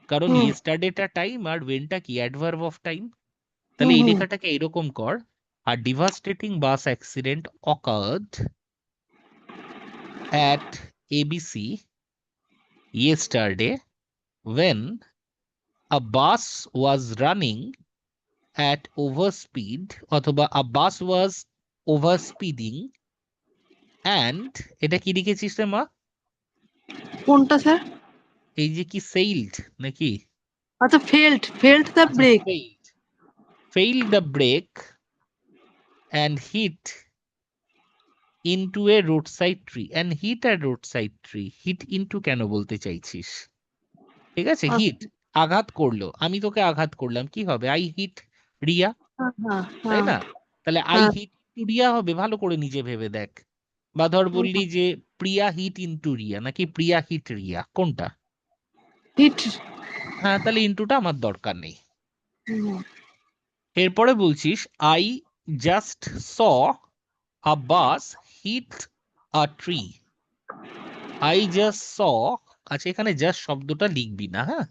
কারণ হুম। ইয়েস্টারডেটা টাইম আর ওয়েনটা কি? Adverb of time. তাহলে হুম এই হুম। লেখাটাকে এরকম কর, আর devastating bus accident occurred at ABC yesterday when a bus was running at overspeed, অথবা a bus was overspeeding and এটা কি লিখেছিস রে মা? কোনটা স্যার? এই যে কি sailed নাকি? আচ্ছা, ফেল্ট দ্য আচ্ছা, break. failed the brake and hit into a roadside tree and hit a roadside tree. hit into কেন বলতে চাইছিস? ঠিক আছে, হিট আঘাত করলো, আমি তোকে আঘাত করলাম, কি হবে? আই হিট রিয়া, হ্যাঁ তাই হ্যাঁ না? তাহলে আই হ্যাঁ। হিট ইন্টু রিয়া হবে, ভালো করে নিজে ভেবে দেখ। বা ধর বললি যে প্রিয়া হিট ইন্টু রিয়া, নাকি প্রিয়া হিট রিয়া, কোনটা? হিট। হ্যাঁ, তাহলে ইন্টুটা আমার দরকার নেই। হুম। এরপরে বলছিস I just saw a bus hit a tree. I just saw, আচ্ছা এখানে জাস্ট শব্দটা লিখবি না, হ্যাঁ?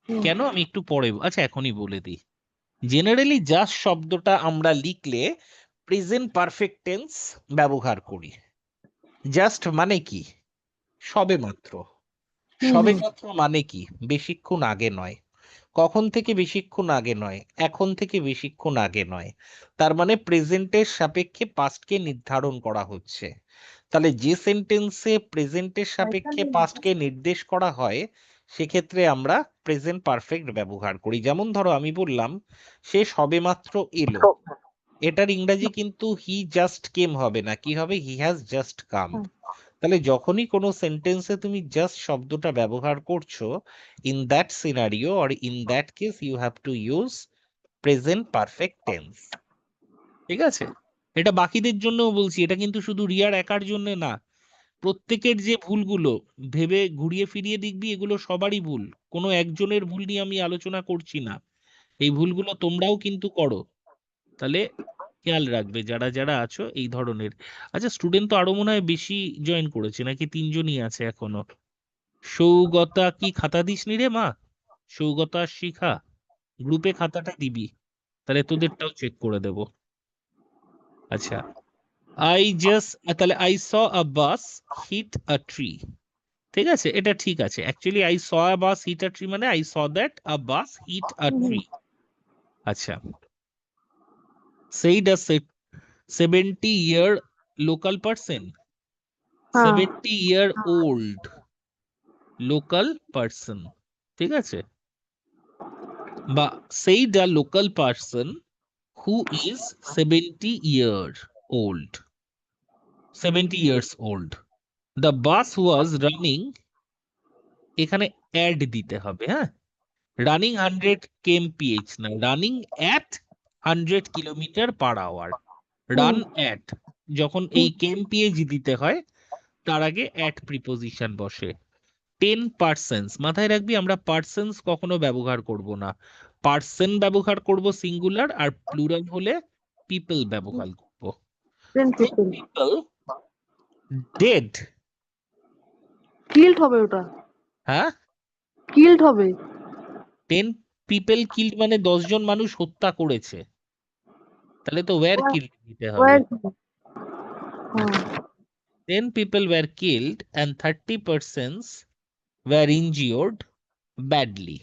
হুম। কেন আমি একটু পরে, আচ্ছা এখনই বলে দিই। জেনারেলি জাস্ট শব্দটা আমরা লিখলে প্রেজেন্ট পারফেক্ট টেন্স ব্যবহার করি। জাস্ট মানে কি? সবেমাত্র। হুম। সবেমাত্র মানে কি? বেশিক্ষণ আগে নয়। কখন থেকে বেশিক্ষণ আগে নয়? এখন থেকে বেশিক্ষণ আগে নয়। তার মানে প্রেজেন্টের সাপেক্ষে পাস্টকে নির্ধারণ করা হচ্ছে। তাহলে যে সেন্টেন্সে প্রেজেন্টের সাপেক্ষে পাস্টকে নির্দেশ করা হয় সেক্ষেত্রে আমরা প্রেজেন্ট পারফেক্ট ব্যবহার করি। যেমন ধরো আমি বললাম সে সবেমাত্র এলো, এটার ইংরেজি কিন্তু হি জাস্ট কেম হবে না, কি হবে? He has just come. তাহলে যখনই কোনো সেন্টেন্সে তুমি জাস্ট শব্দটা ব্যবহার করছো, in that scenario or in that case you have to use present perfect tense. ঠিক আছে? এটা বাকিদের জন্যও বলছি, এটা কিন্তু শুধু রিয়ার একার জন্য না। প্রত্যেকের যে ভুলগুলো ভেবে ঘুরিয়ে ফিরিয়ে দেখবি, এগুলো সবারই ভুল, কোনো একজনের ভুল নিয়ে আমি আলোচনা করছি না। এই ভুলগুলো তোমরাও কিন্তু করো। তাহলে খেয়াল রাখবে যারা যারা আছো এই ধরনের। আচ্ছা, স্টুডেন্ট তো আরো মনে হয় বেশি জয়েন করেছে, নাকি তিনজনই আছে এখনো? সৌগতা কি খাতা দিসনি রে মা? সৌগতা আর শিখা গ্রুপে খাতাটা দিবি, তাহলে তোদেরটাও চেক করে দেব। আচ্ছা, তাহলে I saw a bus hit a tree. ঠিক আছে, এটা ঠিক আছে। Actually I saw a bus hit a tree মানে I saw that a bus hit a tree. আচ্ছা, said a 70-year local person, হ্যাঁ। 70-year old local person, ঠিক আছে? বা said a local person who is 70 years old, 70 years old. The bus was running, এখানে add দিতে হবে, হ্যাঁ? Running 100 kmph না, running at 100 kilometre per hour run at, যখন এই কেএমপিএইচ দিতে হয় তার আগে অ্যাট প্রিপোজিশন বসে। 10 মাথায় রাখবি, আমরা পার্সনস কখনো ব্যবহার করব না, পার্সন ব্যবহার করব সিঙ্গুলার, আর প্লুরাল হলে পিপল ব্যবহার করব। 10 10 people. people dead, Killed হবে ওটা, হ্যাঁ killed হবে। 10 people killed মানে 10 জন মানুষ হত্যা করেছে, তাহলে তো ওয়্যার Where- কিল্ড দিতে হবে। where- হ্যাঁ, 10 people were killed and 30 persons were injured badly.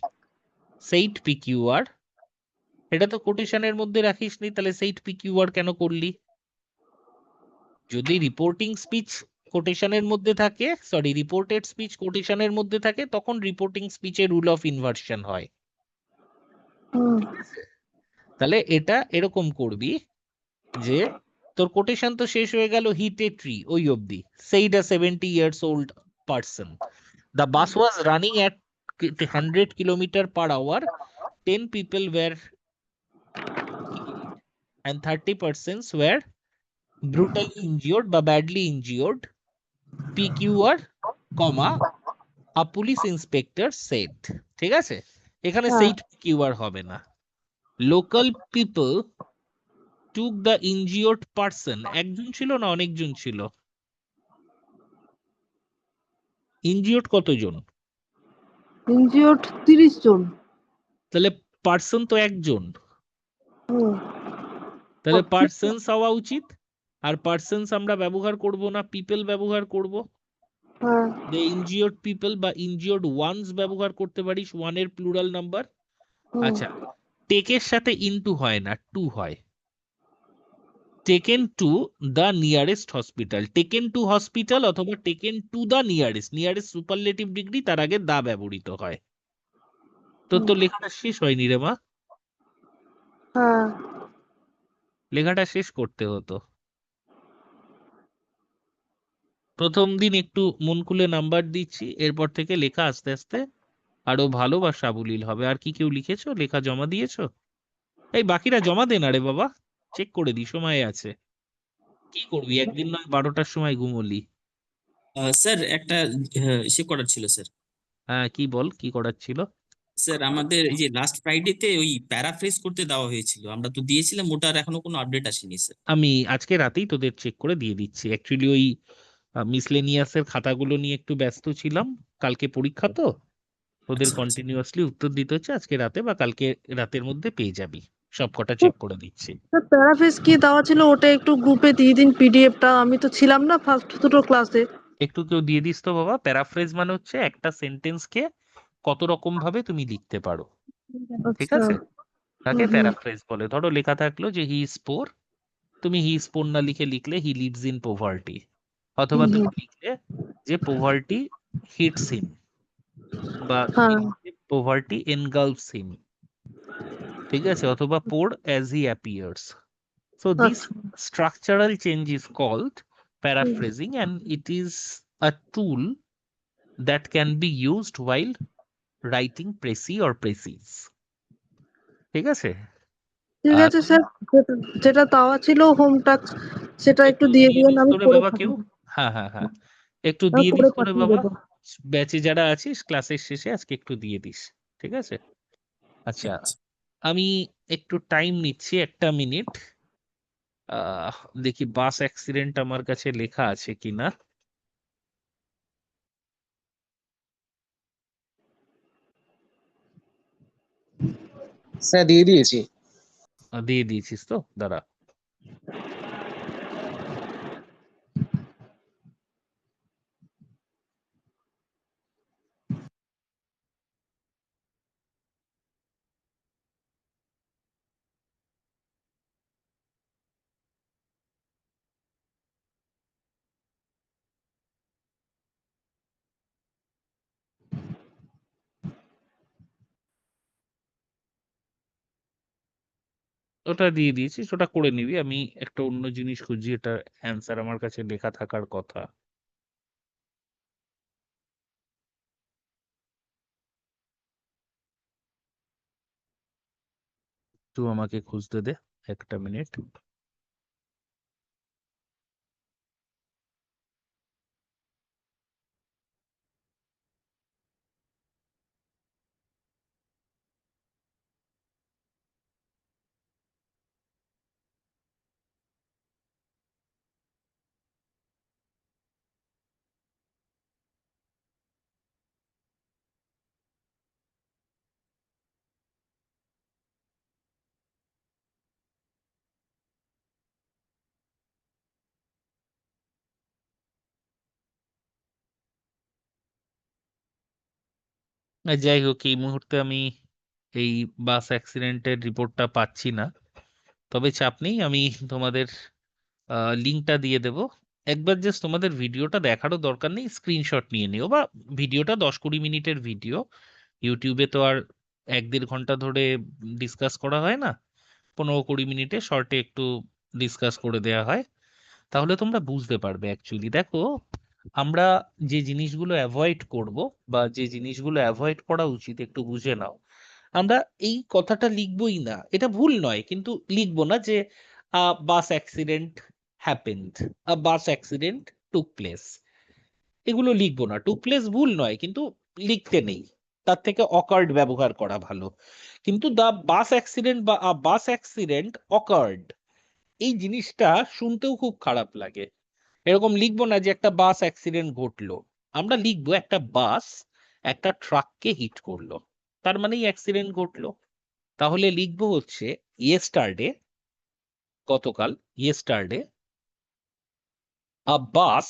সেইট পিকিউআর, এটা তো কোটেশনের মধ্যে রাখিসনি, তাহলে সেইট পিকিউআর কেন করলি? যদি রিপোর্টিং স্পিচ কোটেশনের মধ্যে থাকে, সরি রিপোর্টেড স্পিচ কোটেশনের মধ্যে থাকে, তখন রিপোর্টিং স্পিচের রুল অফ ইনভার্সন হয়। হুম, তাহলে এটা এরকম করবি যে তোর কোটেশন তো শেষ হয়ে গেল হিট এ ট্রি ওই অবধি, said a 70 years old person, the bus was running at 100 kilometer per hour, 10 people were killed and 30 persons were brutally injured বা badly injured, PQR, comma, a police inspector said. ঠিক আছে, এখানে হ্যাঁ, said PQR হবে না। Local people took the injured person, একজন ছিল না অনেকজন ছিল? ইনজিওর্ড কতজন? injured 30 জন। তাহলে পার্সন তো একজন, হুম, তাহলে পার্সনস হওয়া উচিত, আর পার্সনস আমরা ব্যবহার করব না, পিপল ব্যবহার করব। হ্যাঁ, দ্য ইনজিওর্ড পিপল বা ইনজিওর্ড ওয়ানস ব্যবহার করতে পারিস, ওয়ানের প্লুরাল নাম্বার। হুম, আচ্ছা, টেকের সাথে ইনটু হয় না, টু হয়। Taken to the nearest hospital, taken to hospital অথবা taken to the nearest, nearest superlative degree, তার আগে দা ব্যবহৃত হয়। তো লেখাটা শেষ হয়নি রে মা, হ্যাঁ, লেখাটা শেষ করতে হতো। প্রথম দিন একটু মন খুলে নাম্বার দিচ্ছি, এরপর থেকে লেখা আস্তে আস্তে আরো ভালো বা সাবলীল হবে। আর কি কেউ লিখেছো, লেখা জমা দিয়েছো? এই বাকিরা জমা দে না রে বাবা, চেক করে দি, সময় আছে। কি করবি, একদিন নয় 12টার সময় ঘুমোলি। স্যার একটা ইসে করার ছিল স্যার। হ্যাঁ কি বল, কি করার ছিল? স্যার আমাদের এই যে লাস্ট ফ্রাইডেতে ওই প্যারাফ্রেজ করতে দেওয়া হয়েছিল, আমরা তো দিয়েছিলাম, ওটার এখনো কোনো আপডেট আসেনি স্যার। আমি আজকে রাতেই তোদের চেক করে দিয়ে দিচ্ছি। অ্যাকচুয়ালি ওই মিসলেনিয়াসের খাতাগুলো নিয়ে একটু ব্যস্ত ছিলাম, কালকে পরীক্ষা তো, ওদের আচ্ছা, আচ্ছা। কন্টিনিউয়াসলি উত্তর দিতে হচ্ছে। আজকে রাতে বা কালকে রাতের মধ্যে পেয়ে যাবি, সব কটা চেক করে দিচ্ছি। প্যারাফ্রেজ কি দেওয়া ছিল ওটা একটু গ্রুপে দিয়ে দিন, পিডিএফটা। আমি তো ছিলাম না ফার্স্ট দুটো ক্লাসে। একটু কেউ দিয়ে দিস তো বাবা। প্যারাফ্রেজ মানে হচ্ছে একটা সেন্টেন্সকে কত রকম ভাবে তুমি লিখতে পারো, ঠিক আচ্ছা। আছে, তাকে হুম, হুম, প্যারাফ্রেজ বলে। ধরো লেখা থাকলো যে হি ইজ পোর, তুমি হি ইজ পোর না লিখে লিখলে হি লিভস ইন পোভার্টি, অথবা হুম, তুমি হুম, লিখলে যে পোভার্টি হিটস হিম, বা তুমি হ্যাঁ, লিখলে পোভার্টি এনগালফস হিম, ঠিক আছে, অথবা poor as he appears. So this আচ্ছা। structural change is called hmm, paraphrasing, and it is a tool that can be used while writing précis or précise. ঠিক আছে? ঠিক আছে তুমি স্যার, যেটা দেওয়া ছিল হোম টাস্ক সেটা একটু একটু দিয়ে দিয়ে দিন, দিস আমি তো রে করে বাবা কেউ। পাঠাবো। হ্যাঁ হ্যাঁ হ্যাঁ, একটু আমি দিয়ে দিস করে তো রে পাঠিয়ে বাবা, দেবো। ব্যাচে যারা আছিস ক্লাসের শেষে আজকে একটু দিয়ে দিস, ঠিক আছে? আচ্ছা, ঠিক আছে। আমি একটু টাইম নিচ্ছি, 1 মিনিট। আহ দেখি বাস অ্যাক্সিডেন্ট আমার কাছে লেখা আছে কিনা। স্যার দিয়ে দিয়েছি। দিয়ে দিয়েছিস তো, দাঁড়া। ওটা দিয়ে দিয়েছিস, ওটা করে নিবি। আমি একটা অন্য জিনিস খুঁজছি, এটা অ্যান্সার আমার কাছে লেখা থাকার কথা। তুই আমাকে খুঁজতে দে। একটা মিনিট। যাই হোক, এই মুহূর্তে আমি এই বাস অ্যাক্সিডেন্টের রিপোর্টটা পাচ্ছি না, তবে চাপ নেই, আমি তোমাদের লিঙ্কটা দিয়ে দেব। একবার জাস্ট তোমাদের ভিডিওটা দেখারও দরকার নেই, স্ক্রিনশট নিয়ে নিও, বা ভিডিওটা 10-20 মিনিটের ভিডিও, ইউটিউবে তো আর 1-1.5 ঘন্টা ধরে ডিসকাস করা হয় না, 15-20 মিনিটে শর্টে একটু ডিসকাস করে দেয়া হয়, তাহলে তোমরা বুঝতে পারবে অ্যাকচুয়ালি। দেখো, আমরা যে জিনিসগুলো অ্যাভয়েড করব, বা যে জিনিসগুলো অ্যাভয়েড করা উচিত একটু বুঝে নাও। আমরা এই কথাটা লিখবই না, এটা ভুল নয়, কিন্তু লিখবো না যে bus accident happened, bus accident took place, এগুলো লিখবো না। টুক প্লেস ভুল নয়, কিন্তু লিখতে নেই, তার থেকে অকার্ড ব্যবহার করা ভালো। কিন্তু দ্য বাস অ্যাক্সিডেন্ট বা বাস অ্যাক্সিডেন্ট অকার্ড, এই জিনিসটা শুনতেও খুব খারাপ লাগে। এরকম লিখবো না যে একটা বাস অ্যাক্সিডেন্ট ঘটলো, আমরা লিখবো একটা বাস একটা ট্রাককে হিট করলো, তার মানেই অ্যাক্সিডেন্ট ঘটলো। তাহলে লিখবো হচ্ছে ইয়েস্টারডে, গতকাল, yesterday a bus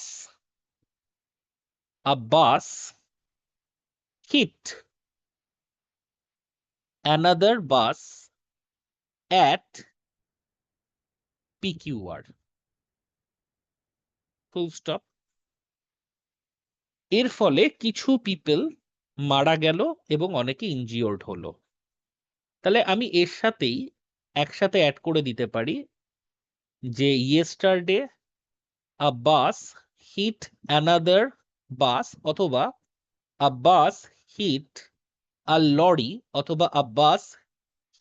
hit another bus at PQR, full stop. এর ফলে কিছু পিপল মারা গেল এবং অনেকে ইনজিওর্ড হলো। তাহলে আমি এর সাথেই একসাথে অ্যাড করে দিতে পারি যে yesterday a bus hit another bus, অথবা a bus hit a lorry, অথবা a bus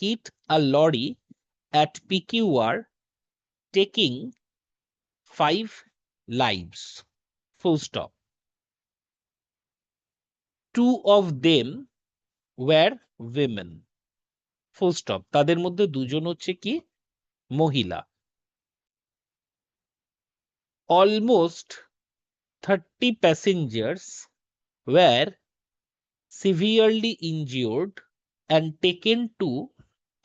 hit a lorry at PQR taking 5 lives, full stop. 2 of them were women, full stop. তাদের মধ্যে 2জন হচ্ছে কি, মহিলা। Almost 30 passengers were severely injured and taken to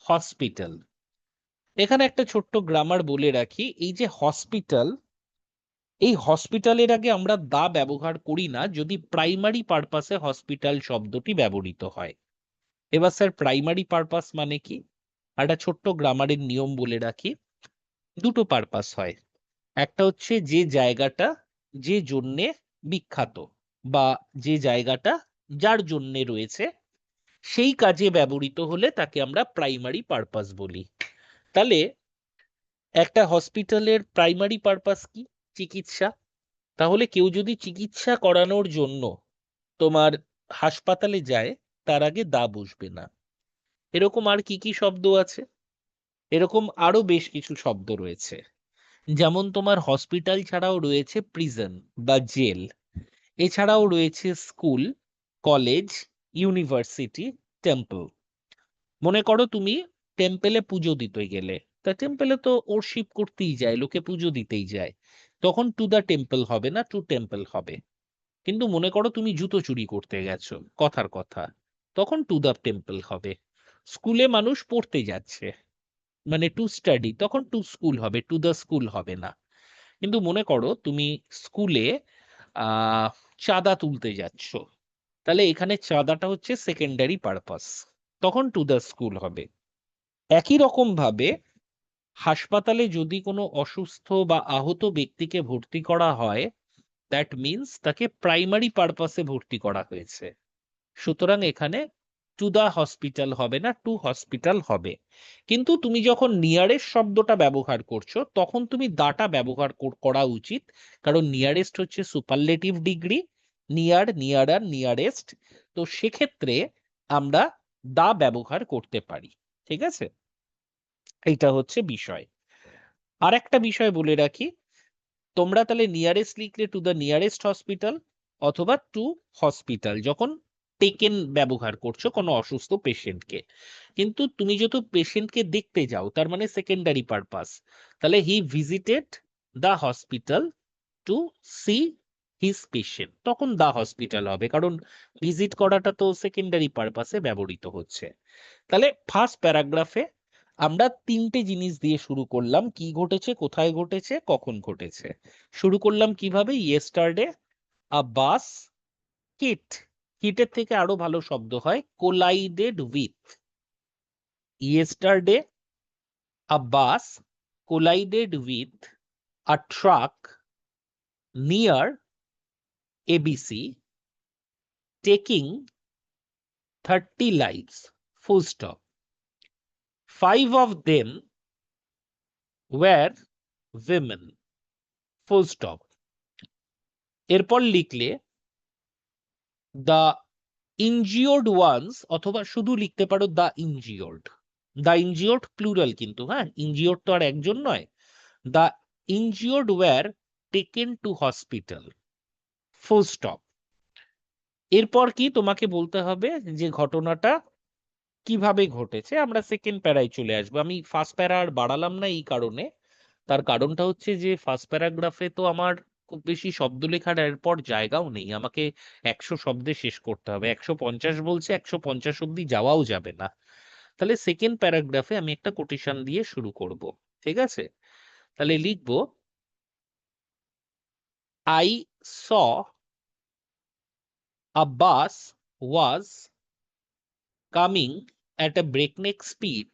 hospital. এখানে একটা ছোট্ট grammar বলে রাখি, এই যে হসপিটাল, এই হসপিটালের আগে আমরা দা ব্যবহার করি না যদি প্রাইমারি পারপাসে হসপিটাল শব্দটি ব্যবহৃত হয়। এবার স্যার প্রাইমারি পারপাস মানে কি, একটা ছোট্ট গ্রামারের নিয়ম বলে রাখি। দুটো পারপাস হয়, একটা হচ্ছে যে জায়গাটা যে জন্যে বিখ্যাত, বা যে জায়গাটা যার জন্যে রয়েছে, সেই কাজে ব্যবহৃত হলে তাকে আমরা প্রাইমারি পারপাস বলি। তাহলে একটা হসপিটালের প্রাইমারি পারপাস কি, চিকিৎসা। তাহলে কেউ যদি চিকিৎসা করানোর জন্য তোমার হাসপাতালে যায়, তার আগে দা বসবে না। এরকম আর কি কি শব্দ আছে, এরকম আরো বেশ কিছু শব্দ রয়েছে। যেমন তোমার হসপিটাল ছাড়াও রয়েছে প্রিজন বা জেল, এছাড়াও রয়েছে স্কুল, কলেজ, ইউনিভার্সিটি, টেম্পল। মনে করো তুমি টেম্পেলে পুজো দিতে গেলে, তা টেম্পেলে তো ওরশিপ করতেই যায়, লোকে পুজো দিতেই যায়, তখন টু দ্য টেম্পল হবে না, টু টেম্পল হবে। কিন্তু মনে করো তুমি জুতো চুরি করতে গেছো, কথার কথা, তখন টু দ্য টেম্পল হবে। স্কুলে মানুষ পড়তে যাচ্ছে, মানে টু স্টাডি, তখন টু স্কুল হবে, টু দ্য স্কুল হবে না। কিন্তু মনে করো তুমি স্কুলে আহ চাঁদা তুলতে যাচ্ছ, তাহলে এখানে চাঁদাটা হচ্ছে সেকেন্ডারি পারপাস, তখন টু দ্য স্কুল হবে। একই রকম ভাবে হাসপাতালে যদি কোনো অসুস্থ বা আহত ব্যক্তিকে ভর্তি করা হয়, দ্যাট মিনস তাকে প্রাইমারি পারপাসে ভর্তি করা হয়েছে। সুতরাং এখানে টু দা হসপিটাল হবে না, টু হসপিটাল হবে। কিন্তু তুমি যখন নিয়ারেস্ট শব্দটা ব্যবহার করছো, তখন তুমি দাটা ব্যবহার করা উচিত, কারণ নিয়ারেস্ট হচ্ছে সুপারলেটিভ ডিগ্রি, নিয়ার, নিয়ারার, নিয়ারেস্ট। তো সেক্ষেত্রে আমরা দা ব্যবহার করতে পারি, ঠিক আছে। এইটা হচ্ছে বিষয়। আর একটা বিষয় বলে রাখি, তোমরা তাহলে নিয়ারেস্ট লিখলে টু দ্য নিয়ারেস্ট হসপিটাল অথবা টু হসপিটাল যখন টেকেন ব্যবহার করছো কোনো অসুস্থ পেশেন্টকে। কিন্তু তুমি যত পেশেন্টকে দেখতে যাও তার মানে সেকেন্ডারি পারপাস, তাহলে he visited the hospital to see his patient, তখন দা হসপিটাল হবে, কারণ ভিজিট করাটা তো সেকেন্ডারি পারপাসে ব্যবহৃত হচ্ছে। তাহলে ফার্স্ট প্যারাগ্রাফে আমরা তিনটে জিনিস দিয়ে শুরু করলাম, কি ঘটেছে, কোথায় ঘটেছে, কখন ঘটেছে। শুরু করলাম কিভাবে, ইয়েস্টারডে আ বাস হিট, হিটের থেকে আরো ভালো শব্দ হয় collided with, yesterday a bus collided with a truck near ABC taking 30 lives, full stop. 5 of them were women, full stop. এরপর লিখলে the injured ones, অথবা শুধু লিখতে পারো the injured প্লুরাল কিন্তু, হ্যাঁ, injured তো আর একজন নয়। the injured were taken to hospital, full stop. এরপর কি তোমাকে বলতে হবে যে ঘটনাটা কিভাবে ঘটেছে। আমরা সেকেন্ড প্যারায় চলে আসবো। আমি ফার্স্ট প্যারা আর বাড়ালাম না এই কারণে, তার কারণটা হচ্ছে যে ফার্স্ট প্যারাগ্রাফে তো আমার খুব বেশি শব্দ লেখার এরপর জায়গাও নেই, আমাকে 100 শব্দে শেষ করতে হবে। 150 বলছে, 150 অব্দি যাওয়াও যাবে না। তাহলে সেকেন্ড প্যারাগ্রাফে আমি একটা কোটেশন দিয়ে শুরু করব, ঠিক আছে? তাহলে লিখবো, I saw a bus was coming at a breakneck speed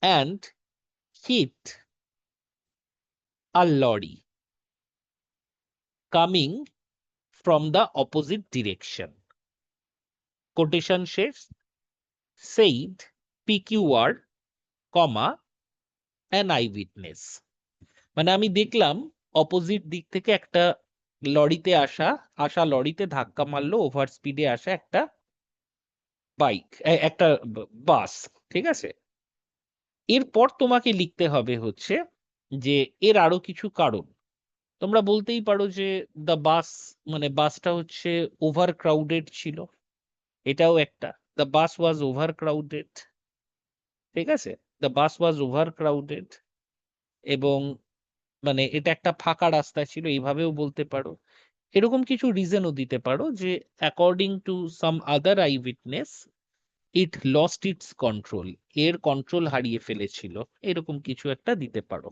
and hit a lorry coming from the opposite direction. Quotation শেষ, said PQR, comma, an eyewitness. মানে আমি দেখলাম অপোজিট দিক থেকে একটা লরিতে আসা লরিতে ধাক্কা মারলো ওভার স্পিডে আসা একটা বাইক, একটা বাস, ঠিক আছে? এরপর তোমাকে লিখতে হবে হচ্ছে যে এর আরো কিছু কারণ। তোমরা বলতেই পারো যে দ্য বাস, মানে বাসটা হচ্ছে ওভার ক্রাউডেড ছিল, এটাও একটা। The bus was over crowded, ঠিক আছে? The bus was over crowded, এবং মানে এটা একটা ফাঁকা রাস্তা ছিল, এইভাবেও বলতে পারো। এরকম কিছু রিজনও দিতে পারো যে according to some other I witness it lost its control, এর কন্ট্রোল হারিয়ে ফেলেছিল, এরকম কিছু একটা দিতে পারো,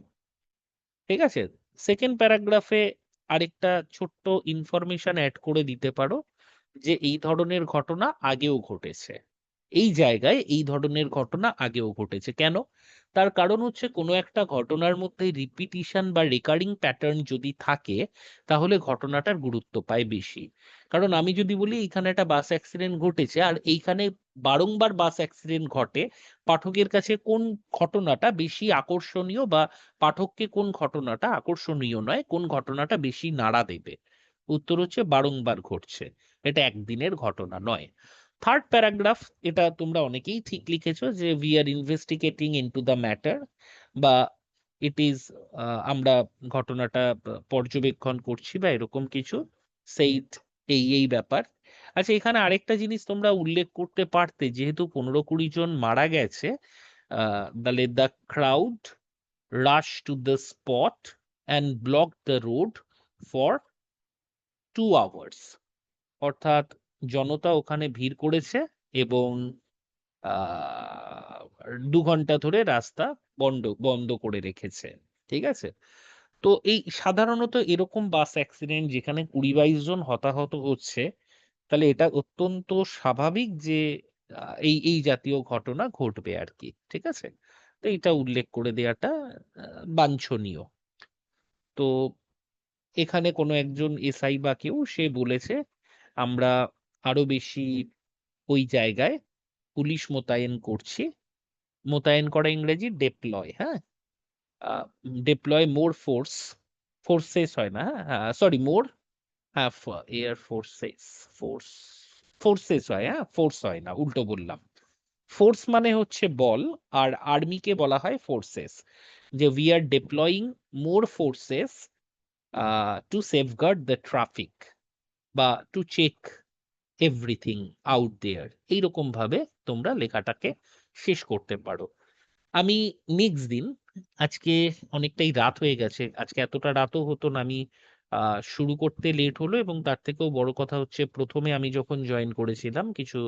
ঠিক আছে? সেকেন্ড প্যারাগ্রাফে আরেকটা ছোট্ট ইনফরমেশন অ্যাড করে দিতে পারো যে এই ধরনের ঘটনা আগেও ঘটেছে, এই জায়গায় এই ধরনের ঘটনা আগেও ঘটেছে। কেন? তার কারণ হচ্ছে কোনো একটা ঘটনার মধ্যে রিপিটিশন বা রেকারিং প্যাটার্ন যদি থাকে তাহলে ঘটনাটার গুরুত্ব পায় বেশি। কারণ আমি যদি বলি এইখানে একটা বাস অ্যাক্সিডেন্ট ঘটেছে আর এইখানে বারংবার বাস অ্যাক্সিডেন্ট ঘটে, পাঠকের কাছে কোন ঘটনাটা বেশি আকর্ষণীয়, বা পাঠককে কোন ঘটনাটা আকর্ষণীয় নয়, কোন ঘটনাটা বেশি নাড়া দেবে? উত্তর হচ্ছে বারংবার ঘটছে, এটা একদিনের ঘটনা নয়। থার্ড প্যারাগ্রাফ, এটা তোমরা অনেকেই ঠিক লিখেছো যে we R investigating into the matter, বা ইট ইজ, আমরা ঘটনাটা পর্যবেক্ষণ করছি বা এরকম কিছু, সেই এই ব্যাপার। আচ্ছা, এখানে আরেকটা জিনিস তোমরা উল্লেখ করতে পারতে, যেহেতু 15-20 জন মারা গেছে, তাহলে the crowd rush to the spot and block the road for 2 hours, অর্থাৎ জনতা ওখানে ভিড় করেছে এবং 2 ঘন্টা ধরে রাস্তা বন্ধ করে রেখেছে, ঠিক আছে? তো এই সাধারণত এরকম বাস অ্যাক্সিডেন্ট যেখানে 20-22 জন হতাহত হচ্ছে, তাহলে এটা অত্যন্ত স্বাভাবিক যে এই এই জাতীয় ঘটনা ঘটবে আর কি, ঠিক আছে? তো এটা উল্লেখ করে দেওয়াটা বাঞ্ছনীয়। তো এখানে কোনো একজন এসআই বা কেউ সে বলেছে আমরা আরো বেশি ওই জায়গায় পুলিশ মোতায়েন করছি। মোতায়েন করা ইংরেজি ডেপ্লয়, হ্যাঁ, ডেপ্লয় মোর ফোর্সেস হয় না, হ্যাঁ, সরি, মোর, হ্যাঁ, এয়ার ফোর্সেস, ফোর্সেস হয়, হ্যাঁ, ফোর্স হয় না, উল্টো বললাম, ফোর্স মানে হচ্ছে বল, আর আর্মিকে বলা হয় ফোর্সেস। যে we are deploying more forces to safeguard the traffic বা to check everything out there, এইরকম ভাবে তোমরা লেখাটাকে শেষ করতে পারো। আমি নেক্সট দিন, আজকে অনেকটাই রাত হয়ে গেছে, আজকে এতটা রাতও হতো না, আমি শুরু করতে লেট হলো, এবং তার থেকেও বড় কথা হচ্ছে প্রথমে আমি যখন জয়েন করেছিলাম কিছু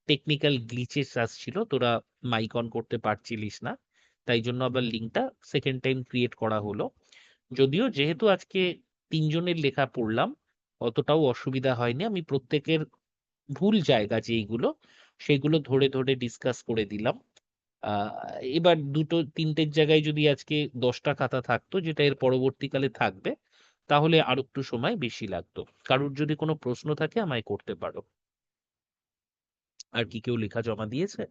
টেকনিক্যাল গ্লিচেস আসছিল, তোরা মাইক অন করতে পারছিলিস না, তাই জন্য আবার লিঙ্কটা সেকেন্ড টাইম ক্রিয়েট করা হলো। যদিও যেহেতু আজকে তিনজনের লেখা পড়লাম, অতটাও অসুবিধা হয়নি, আমি প্রত্যেকের ভুল জায়গা যেইগুলো সেগুলো ধরে ধরে ডিসকাস করে দিলাম। আহ এবার দুটো তিনটের জায়গায় যদি আজকে 10টা খাতা থাকতো, যেটা এর পরবর্তীকালে থাকবে, তাহলে আর একটু সময় বেশি লাগতো। কারোর যদি কোনো প্রশ্ন থাকে আমায় করতে পারো। আর কি কেউ লেখা জমা দিয়েছে?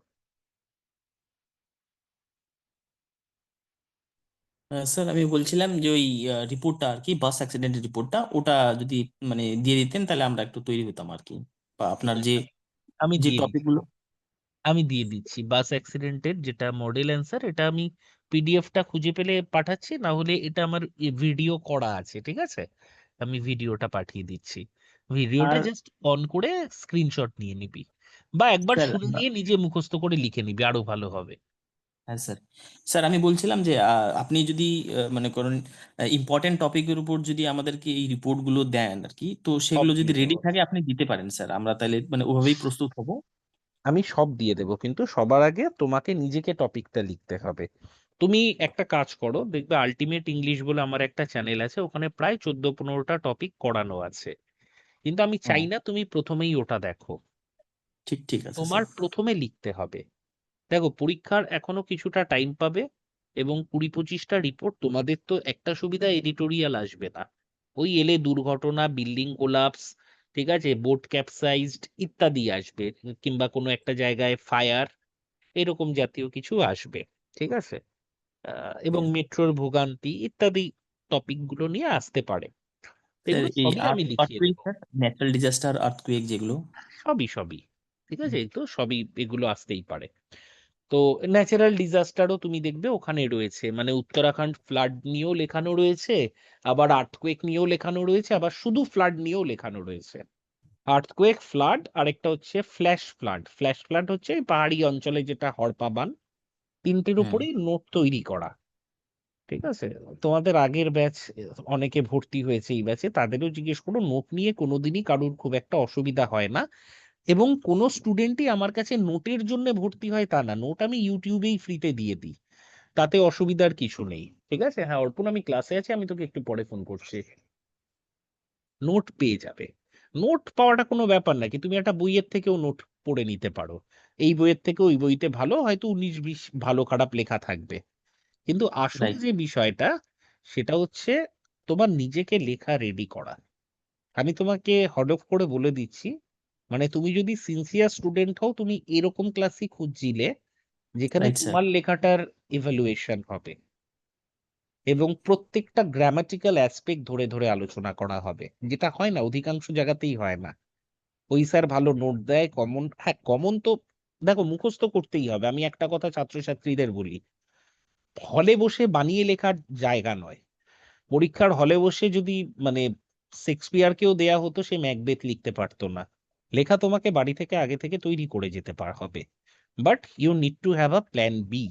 স্যার আমি বলছিলাম যে ওই রিপোর্টটা আর কি, বাস অ্যাক্সিডেন্টের রিপোর্টটা, ওটা যদি মানে দিয়ে দিতেন তাহলে আমরা একটু তৈরি হতাম আর কি, বা আপনার যে আমি যে দিয়ে টপিক দিচ্ছি, গুলো। আমি দিয়ে দিচ্ছি বাস অ্যাক্সিডেন্টের যেটা মডেল অ্যান্সার, এটা আমি পিডিএফটা খুঁজে পেলে পাঠাচ্ছি, না হলে এটা আমার ভিডিও করা আছে, ঠিক আছে, আমি ভিডিওটা পাঠিয়ে দিচ্ছি। ভিডিওটা আর জাস্ট অন করে স্ক্রিনশট নিয়ে নিবি, বা একবার স্যার শুনে নিয়ে নিজে মুখস্থ করে লিখে নিবি, আরো ভালো হবে। হ্যাঁ স্যার, স্যার আমি বলছিলাম যে আপনি যদি মনে করেন ইম্পর্টেন্ট টপিকের উপর যদি আমাদেরকে এই রিপোর্ট গুলো দেন আর কি, তো সব সেগুলো যদি দিয়ে রেডি দেবো, থাকে আপনি দিতে পারেন স্যার, আমরা তাহলে মানে ওভাবেই প্রস্তুত হব। আমি সব দিয়ে দেবো, কিন্তু সবার আগে তোমাকে নিজেকে টপিকটা লিখতে হবে। তুমি একটা কাজ করো, দেখবে আলটিমেট ইংলিশ বলে আমার একটা চ্যানেল আছে, ওখানে প্রায় 14-15টা টপিক করানো আছে, কিন্তু আমি চাই হ্যাঁ, না তুমি প্রথমেই ওটা দেখো। ঠিক ঠিক আছে তোমার স্যার। প্রথমে লিখতে হবে। দেখো, পরীক্ষার এখনো কিছুটা টাইম পাবে, এবং 20-25টা রিপোর্ট, তোমাদের তো একটা সুবিধা, এডিটোরিয়াল আসবে না। ওই এলে দুর্ঘটনা, বিল্ডিং কোলাপস, ঠিক আছে, বোট ক্যাপসাইজড ইত্যাদি আসবে, কিংবা কোনো একটা জায়গায় ফায়ার, এরকম জাতীয় কিছু আসবে, ঠিক আছে, এবং মেট্রোর ভোগান্তি ইত্যাদি টপিক গুলো নিয়ে আসতে পারে, তো স্যার এগুলো এই সবই আমি লিখিয়ে আর্থকুয়েক দেবো। স্যার, ন্যাচারাল ডিজাস্টার আর্থকুয়েক যেগুলো। সবই সবই ঠিক আছে, এই তো সবই, এগুলো আসতেই পারে। তো ন্যাচারাল ডিজাস্টারও তুমি দেখবে ওখানে রয়েছে, মানে উত্তরাখণ্ড ফ্লাড নিয়েও লেখানো রয়েছে, আবার আর্থকোয়েক নিয়েও লেখানো রয়েছে, আবার শুধু ফ্লাড নিয়েও লেখানো রয়েছে। আর্থকোয়েক, ফ্লাড, আর একটা হচ্ছে ফ্ল্যাশ ফ্লাড। ফ্ল্যাশ ফ্লাড হচ্ছে এই পাহাড়ি অঞ্চলে যেটা হড়পা বান, তিনটের হুম। উপরেই নোট তৈরি করা, ঠিক আছে। তোমাদের আগের ব্যাচ অনেকে ভর্তি হয়েছে এই ব্যাচে, তাদেরও জিজ্ঞেস করো, নোট নিয়ে কোনোদিনই কারোর খুব একটা অসুবিধা হয় না, এবং কোনো স্টুডেন্টই আমার কাছে নোটের জন্য ভর্তি হয় তা না, নোট আমি ইউটিউবেই ফ্রিতে দিয়ে দিই, তাতে অসুবিধার কিছু নেই, ঠিক আছে। হ্যাঁ অর্পণ, আমি ক্লাসে আছি, আমি তোকে একটু পরে ফোন করছি। নোট পেয়ে যাবে, নোট পাওয়াটা কোনো ব্যাপার নাকি, তুমি একটা বইয়ের থেকেও নোট পড়ে নিতে পারো, এই বইয়ের থেকে ওই বইতে ভালো, হয়তো 19-20 ভালো খারাপ লেখা থাকবে, কিন্তু আসল রাইট। যে বিষয়টা সেটা হচ্ছে তোমার নিজেকে লেখা রেডি করা। আমি তোমাকে হডফ করে বলে দিচ্ছি, মানে তুমি যদি সিনসিয়ার স্টুডেন্ট হও, তুমি এরকম ক্লাসই খুঁজছিলে যেখানে রাইট স্যার। তোমার লেখাটার ইভ্যালুয়েশন হবে, এবং প্রত্যেকটা গ্রামাটিক্যাল অ্যাসপেক্ট ধরে ধরে আলোচনা করা হবে, যেটা হয় না, অধিকাংশ জায়গাতেই হয় না। ওই স্যার ভালো নোট দেয়, কমন, হ্যাঁ কমন তো দেখো মুখস্থ করতেই হবে। আমি একটা কথা ছাত্রছাত্রীদের বলি, হলে বসে বানিয়ে লেখার জায়গা নয়। পরীক্ষার হলে বসে যদি মানে শেক্সপিয়ারকেও দেয়া হতো, সে ম্যাকবেথ লিখতে পারতো না। লেখা তোমাকে বাড়ি থেকে আগে থেকে তৈরি করে যেতে হবে, but you need to have a plan B.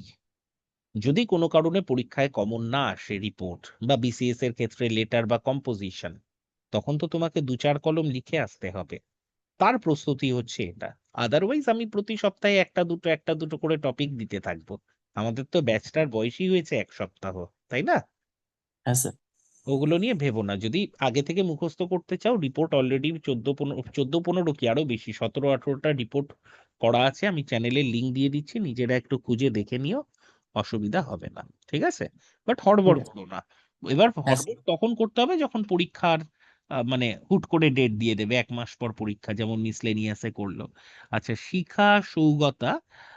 যদি কোনো কারণে পরীক্ষায় কমন না আসে, রিপোর্ট বা বিসিএস এর ক্ষেত্রে লেটার বা কম্পোজিশন, তখন তো তোমাকে 2-4 কলম লিখে আসতে হবে, তার প্রস্তুতি হচ্ছে এটা। আদারওয়াইজ আমি প্রতি সপ্তাহে একটা দুটো করে টপিক দিতে থাকবো, আমাদের তো ব্যাচটার বয়সই হয়েছে 1 সপ্তাহ, তাই না? হ্যাঁ স্যার। ওগুলো নিয়ে ভেবো না, যদি আগে থেকে মুখস্থ করতে চাও, রিপোর্ট অলরেডি 14-15 কি আরো বেশি, 17-18টা রিপোর্ট করা আছে, আমি চ্যানেলের লিঙ্ক দিয়ে দিচ্ছি, নিজেরা একটু খুঁজে দেখে নিও, অসুবিধা হবে না, ঠিক আছে। বাট ঠিক হড়বড় আছে। করো না। এবার হ্যাঁ স্যার। হড়বড় তখন করতে হবে যখন পরীক্ষার মানে হুট করে ডেট দিয়ে দেবে 1 মাস পর পরীক্ষা, যেমন মিসলেনিয়াসে করলো। আচ্ছা, শিখা, সৌগতা,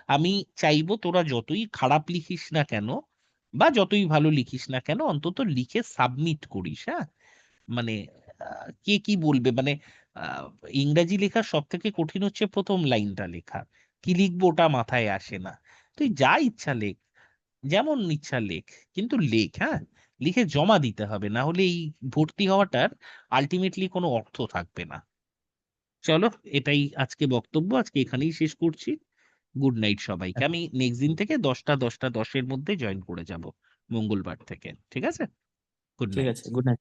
আমি চাইবো তোরা যতই খারাপ লিখিস না কেন, বা যতই ভালো লিখিস না কেন, অন্তত লিখে সাবমিট করিস, হ্যাঁ। মানে কে কি বলবে, মানে আহ, ইংরাজি লেখার সব থেকে কঠিন হচ্ছে প্রথম লাইনটা লেখা, কি লিখবো ওটা মাথায় আসে না। তুই যা ইচ্ছা লেখ, যেমন ইচ্ছা লেখ, কিন্তু লেখ, হ্যাঁ, লিখে জমা দিতে হবে, না হলে এই ভর্তি হওয়াটার আলটিমেটলি কোনো অর্থ থাকবে না। চলো, এটাই আজকে বক্তব্য, আজকে এখানেই শেষ করছি। গুড নাইট সবাইকে। আমি নেক্সট দিন থেকে 10টা 10টা 10-এর মধ্যে জয়েন করে যাব, মঙ্গলবার থেকে। ঠিক আছে? গুড ঠিক নাইট। আছে, গুড নাইট।